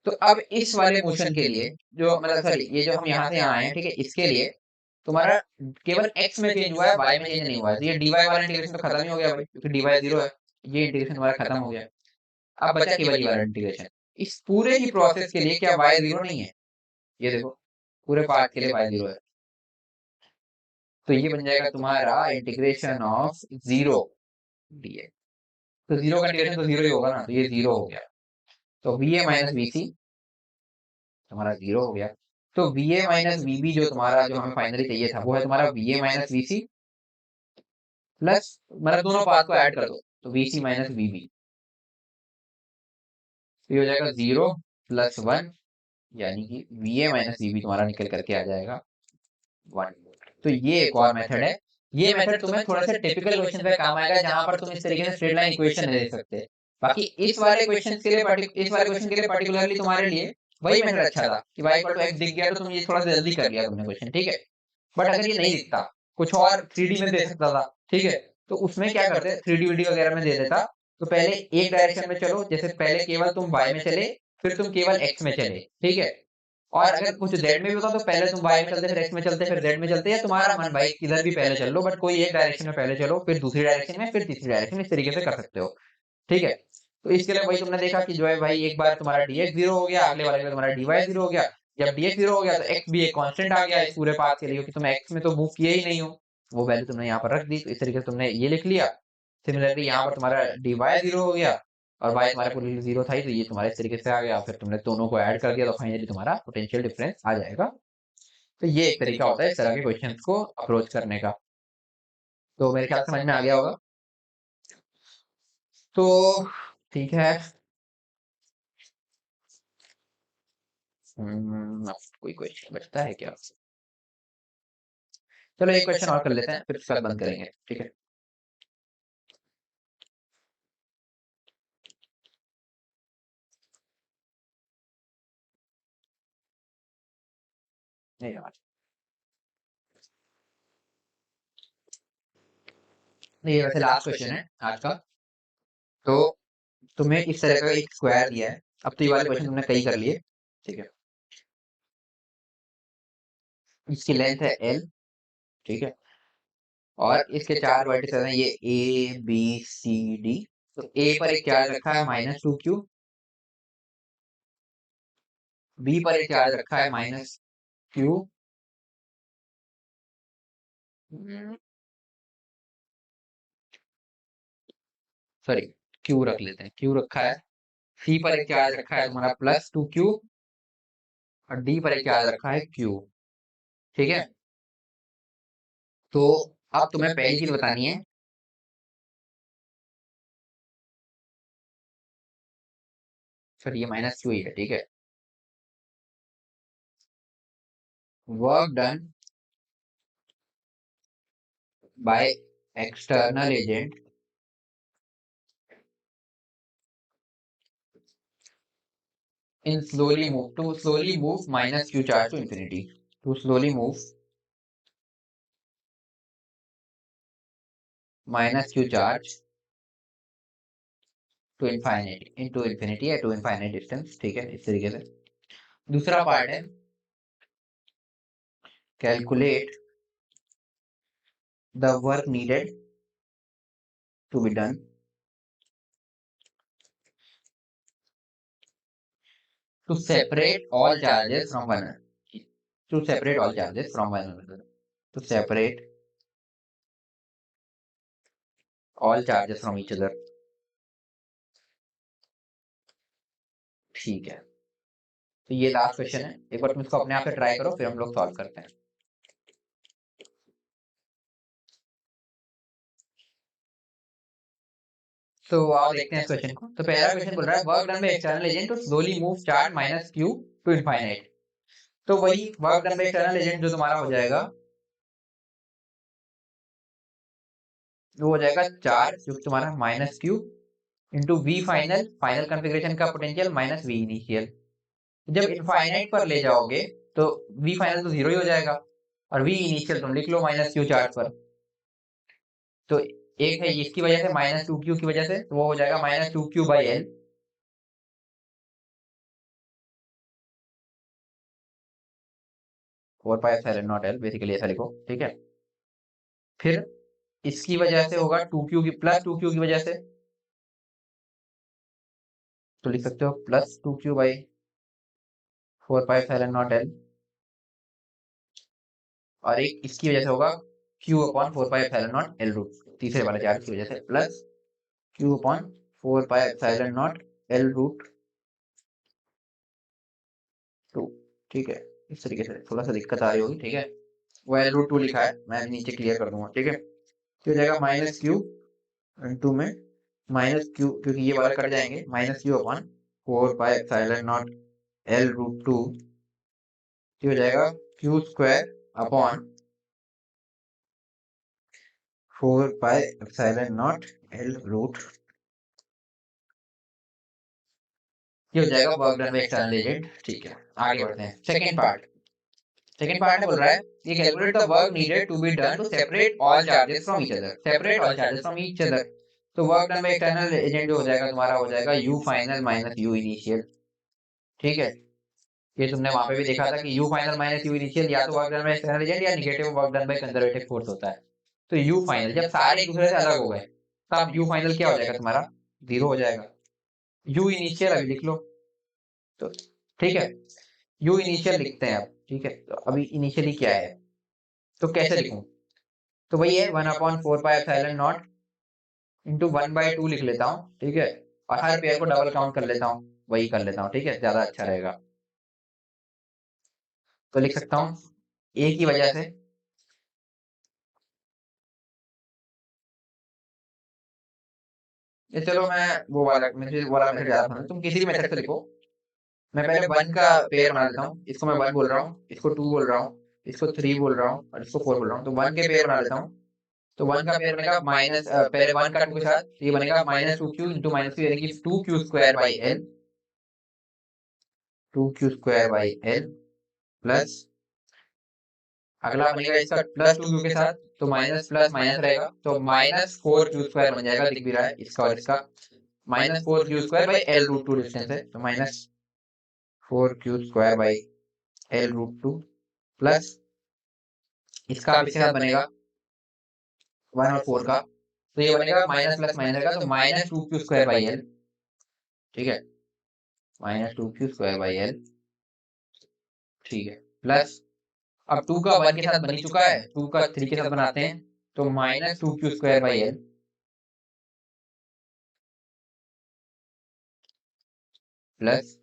Speaker 1: तो अब इस वाले मोशन के लिए, जो मतलब सॉरी ये जो हम यहाँ से यहाँ आए हैं, ठीक है, इसके लिए तुम्हारा केवल x में चेंज हुआ है, y में चेंज नहीं हुआ है। तो ये dy वाला इंटीग्रेशन तो खत्म ही हो गया भाई, क्योंकि dy 0 है। ये इंटीग्रेशन हमारा खत्म हो गया। अब बचा केवल ये वाला इंटीग्रेशन। इस पूरे ही प्रोसेस के लिए क्या y 0 नहीं है? ये देखो, पूरे पार्ट के लिए y 0 है। तो ये बन जाएगा तुम्हारा इंटीग्रेशन ऑफ 0 dx। तो 0 का इंटीग्रेशन तो 0 ही होगा ना, तो ये 0 हो गया। तो va माइनस वीसी तुम्हारा 0 हो गया। तो va माइनस वीबी जो तुम्हारा, जो हमें फाइनली चाहिए था, वो है तुम्हारा va माइनस वीसी प्लस, मतलब दोनों पाथ को ऐड कर दो, तो vc माइनस वीबी। तो ये हो जाएगा 0 प्लस 1, यानी कि va माइनस वीबी तुम्हारा निकल करके आ जाएगा 1। तो ये एक और मेथड है। ये मेथड तुम्हें थोड़ा सा टिपिकल क्वेश्चन पे काम आएगा, जहां पर तुम इस तरीके से स्ट्रेट लाइन इक्वेशन नहीं दे सकते। बाकी इस वाले क्वेश्चन के लिए पर्टिकुलरली तुम्हारे लिए वही मेथड अच्छा था कि y इक्वल टू x दिख गया तो तुम ये थोड़ा सा जल्दी कर लिया तुमने क्वेश्चन, ठीक है। बट अगर ये नहीं दिखता, कुछ और 3D में दे सकता था, ठीक है, तो उसमें क्या करते, 3D वीडी वगैरह में दे देता। तो पहले एक डायरेक्शन में चलो, जैसे पहले केवल तुम y में चले, फिर तुम केवल x में चले, ठीक है। और अगर कुछ जेड में भी होता तो पहले तुम वाई में चलते, फिर एक्स में चलते, फिर जेड में चलते, या तुम्हारा मन भाई किधर भी पहले चल लो, बट कोई एक डायरेक्शन में पहले चलो, फिर दूसरी डायरेक्शन में, फिर तीसरी डायरेक्शन, इस तरीके से कर सकते हो, ठीक है। तो इसके लिए भाई तुमने देखा कि जो है भाई, एक बार तुम्हारा dx 0 हो गया, अगले वाले में तुम्हारा dy 0 हो गया। जब dx 0 हो गया तो x भी एक कांस्टेंट आ गया इस पूरे पाथ के लिए, क्योंकि तुम x में तो मूव किए ही नहीं हो, वो वैल्यू तुमने यहाँ पर रख दी, तो इस तरीके से तुमने ये लिख लिया। सिमिलरली यहाँ पर तुम्हारा dy 0 हो गया, और y तुम्हारे पूरी 0 था ही, तो ये तुम्हारे इस तरीके से आ गया। फिर तुमने दोनों को ऐड कर दिया, तो फाइनली तुम्हारा पोटेंशियल डिफरेंस आ जाएगा। तो ये एक तरीका होता है इस तरह के क्वेश्चंस को अप्रोच करने का। तो मेरे ख्याल से समझ में आ गया होगा। तो ठीक है। अब कोई क्वेश्चन बचता है क्या? चलो एक क्वेश्चन और कर लेते हैं, फिर उसके बाद बंद करेंगे, ठीक है। नहीं यार, ये वैसे लास्ट क्वेश्चन है आज का। तो तुम्हें इस तरह का एक स्क्वायर दिया है। अब तो ये वाले क्वेश्चन तुमने कई कर लिए, ठीक है। इसकी लेंथ है L, ठीक है। और इसके चार वर्टिसेस हैं, ये A B C D। तो A पर एक चार्ज रखा है -2Q, B पर एक चार्ज रखा है -Q, सॉरी Q रख लेते हैं, Q रखा है। C पर एक चार्ज रखा है तुम्हारा +2Q, और D पर एक चार्ज रखा है Q, ठीक है। तो अब तुम्हें पहली चीज बतानी है, सर ये -Q ही है, ठीक है। Work done by external agent in slowly move -Q charge to infinity, to slowly move -Q charge to infinity या to infinite distance, ठीक है, इस तरीके से। दूसरा पार्ट है, calculate the work needed to be done to separate all charges from one another, to separate all charges from one another, to separate all charges from each other, ठीक है। तो ये लास्ट क्वेश्चन है, एक बार तुम इसको अपने आप से ट्राई करो, फिर हम लोग सॉल्व करते हैं। तो आओ देखते हैं इस क्वेश्चन को। तो पहला क्वेश्चन बोल रहा है, work done by external agent to slowly move charge -Q to infinite. तो वही work done by external agent जो तुम्हारा हो जाएगा, वो हो जाएगा चार्ज जो तुम्हारा -Q into V final, final configuration का पोटेंशियल -V इनिशियल। जब इनफाइनाइट पर ले जाओगे तो V फाइनल तो 0 ही हो जाएगा, और V इनिशियल तुम लिख लो -Q चार्ज पर। तो एक है इसकी वजह से -2Q की वजह से, तो वो हो जाएगा -2Q/L। 4 pi epsilon naught L, basically ऐसा लिखो, ठीक है। फिर इसकी वजह से होगा 2q की प्लस 2q की वजह से, तो लिख सकते हो plus 2q by 4 pi epsilon naught l, और एक इसकी वजह से होगा q upon 4 pi epsilon naught l root, तीसरे वाले चार्ज की वजह से plus q upon 4 pi epsilon naught l root 2, ठीक है। इस तरीके से थोड़ा सा दिक्कत आ रही होगी, ठीक है। वो एल रूट 2 लिखा है, मैं नीचे क्लियर कर दूंगा, ठीक है। तो हो जाएगा माइनस क्यू इंटू में माइनस क्यू, क्योंकि ये वाले कट जाएंगे, minus q upon 4 pi epsilon naught l root 2, हो जाएगा q square upon 4 pi epsilon naught l root, ये हो जाएगा work done by external agent, ठीक है। आगे बढ़ते हैं, सेकंड पार्ट बोल रहा है ये calculate the work needed to be done to separate all charges from each other, separate all charges from each other. तो work done by external agent जो हो जाएगा तुम्हारा, हो जाएगा U final minus U initial, ठीक है। ये तुमने वहां पे भी देखा था कि U final minus U initial या तो work done by external agent या negative work done by conservative force होता है। तो यू फाइनल जब सारे एक दूसरे से अलग हो गए, तब यू फाइनल क्या हो जाएगा तुम्हारा, 0 हो जाएगा। यू इनिशियल अभी लिख लो, तो ठीक है, यू इनिशियल लिखते हैं अब, ठीक है। तो अभी इनिशियली क्या है, तो कैसे लिखूं, तो वही है 1/4 पाई एप्सिलॉन नॉट इंटू 1/2 लिख लेता हूँ, ठीक है। और हर पेयर को डबल काउंट कर लेता हूँ, वही कर लेता हूँ, ठीक है, ज्यादा अच्छा रहेगा। तो लिख सकता हूँ ए की वजह से ये, चलो मैं वो वाला मेथड ज्यादा पसंद है, तुम किसी भी मेथड से लिखो। मैं पहले 1 का पेयर बना लेता हूँ, इसको मैं 1 बोल रहा हूँ, इसको 2 बोल रहा हूँ, इसको 3 बोल रहा हूँ और इसको 4 बोल रहा हूँ। तो 1 के पेयर बना लेता हूँ। तो 1 का पेयर बनेगा माइनस, पहले 1 का 2 के साथ, तो ये बनेगा minus 2q into minus Q, यानी कि 2q square by L, 2q square by l plus अगला बनेगा इसका प्लस 2q के साथ, तो माइनस प्लस माइनस रहेगा, तो माइनस 4q स्क्वायर बन जाएगा, दिख भी रहा है इसका और इसका, minus 4q square by l root 2 distance है, तो minus 4q square by l root 2 plus इसका अब इसके साथ बनेगा 1 और 4 का, तो ये बनेगा माइनस प्लस माइनस का, तो minus 2q square by L, ठीक है, minus 2q square by L, ठीक है, प्लस अब 2 का 1 के साथ बन ही चुका है, 2 का 3 के साथ बनाते हैं, तो minus 2q square by l plus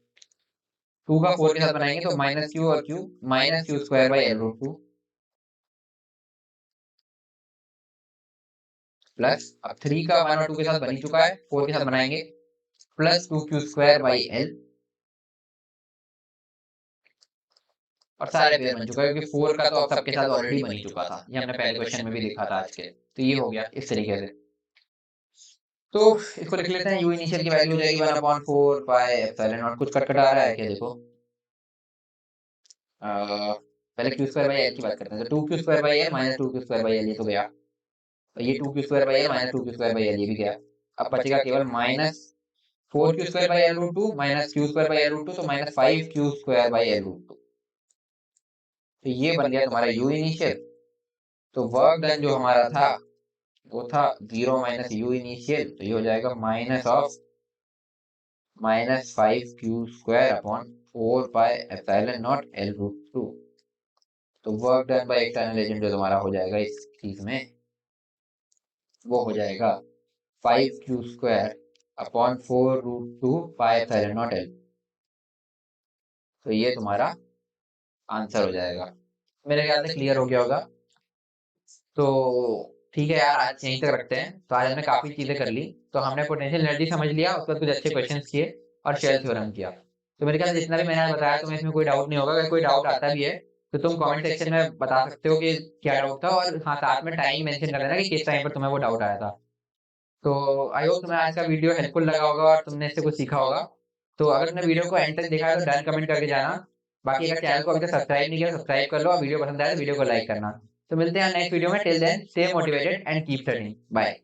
Speaker 1: 2 का 4 के साथ बनाएंगे, तो माइनस क्यू और q, minus q square by l root 2 plus अब 3 का 1 और 2 के साथ बन ही चुका है, 4 के साथ बनाएंगे, plus 2q square by L, और सारे पेयर बन चुका है, क्योंकि 4 का तो अब सबके साथ ऑलरेडी बन ही चुका था, ये हमने पहले क्वेश्चन में भी देखा था आज के। तो ये हो गया इस तरीके से। तो इसको लिख लेते हैं, यू इनिशियल की वैल्यू हो जाएगी 1/4 पाई एप्सिलॉन नॉट, कुछ कट आ रहा है क्या, देखो पहले क्यू स्क्वायर बाई एल की बात करते हैं, तो 2q square by l minus 2q square by l, ये तो गया, और ये 2q square by l minus 2q square by l, ये भी गया। अब बचेगा केवल minus 4q square by l root 2 minus q square by l root 2, तो minus 5q square by l root 2, तो ये बन गया तुम्हारा यू इनिशियल। तो वर्क डन जो हमारा था वो था 0 माइनस यू इनिशियल, तो ये हो जाएगा minus of minus 5q square upon 4 pi epsilon naught l root 2। तो work done by external agent जो तुम्हारा हो जाएगा इस चीज में, वो हो जाएगा 5q square upon 4 root 2 pi epsilon naught l. तो ये तुम्हारा आंसर हो जाएगा। मेरे ख्याल से क्लियर हो गया होगा। तो ठीक है यार, आज यहीं तक रखते हैं। तो आज हमने काफी चीजें कर ली। तो हमने पोटेंशियल एनर्जी समझ लिया, उसके बाद कुछ अच्छे क्वेश्चंस किए और शेल थ्योरम किया। तो मेरे ख्याल से जितना भी मैंने आज बताया तुम्हें इसमें कोई डाउट नहीं होगा। अगर कोई डाउट आता भी है तो तुम कमेंट सेक्शन में बता सकते हो कि क्या डाउट था, और हाँ साथ में टाइम मेंशन कर देना कि किस टाइम पर तुम्हें वो डाउट आया था। तो आई होप तुम्हें आज का वीडियो हेल्पफुल लगा होगा और तुमने इससे कुछ सीखा होगा। तो अगर तुमने वीडियो को एंड तक देखा है तो डन कमेंट करके जाना। बाकी अगर चैनल को अभी तक सब्सक्राइब नहीं किया सब्सक्राइब कर लो, और वीडियो पसंद आए तो वीडियो को लाइक करना। तो मिलते हैं नेक्स्ट वीडियो में। Till then stay motivated and keep studying. Bye.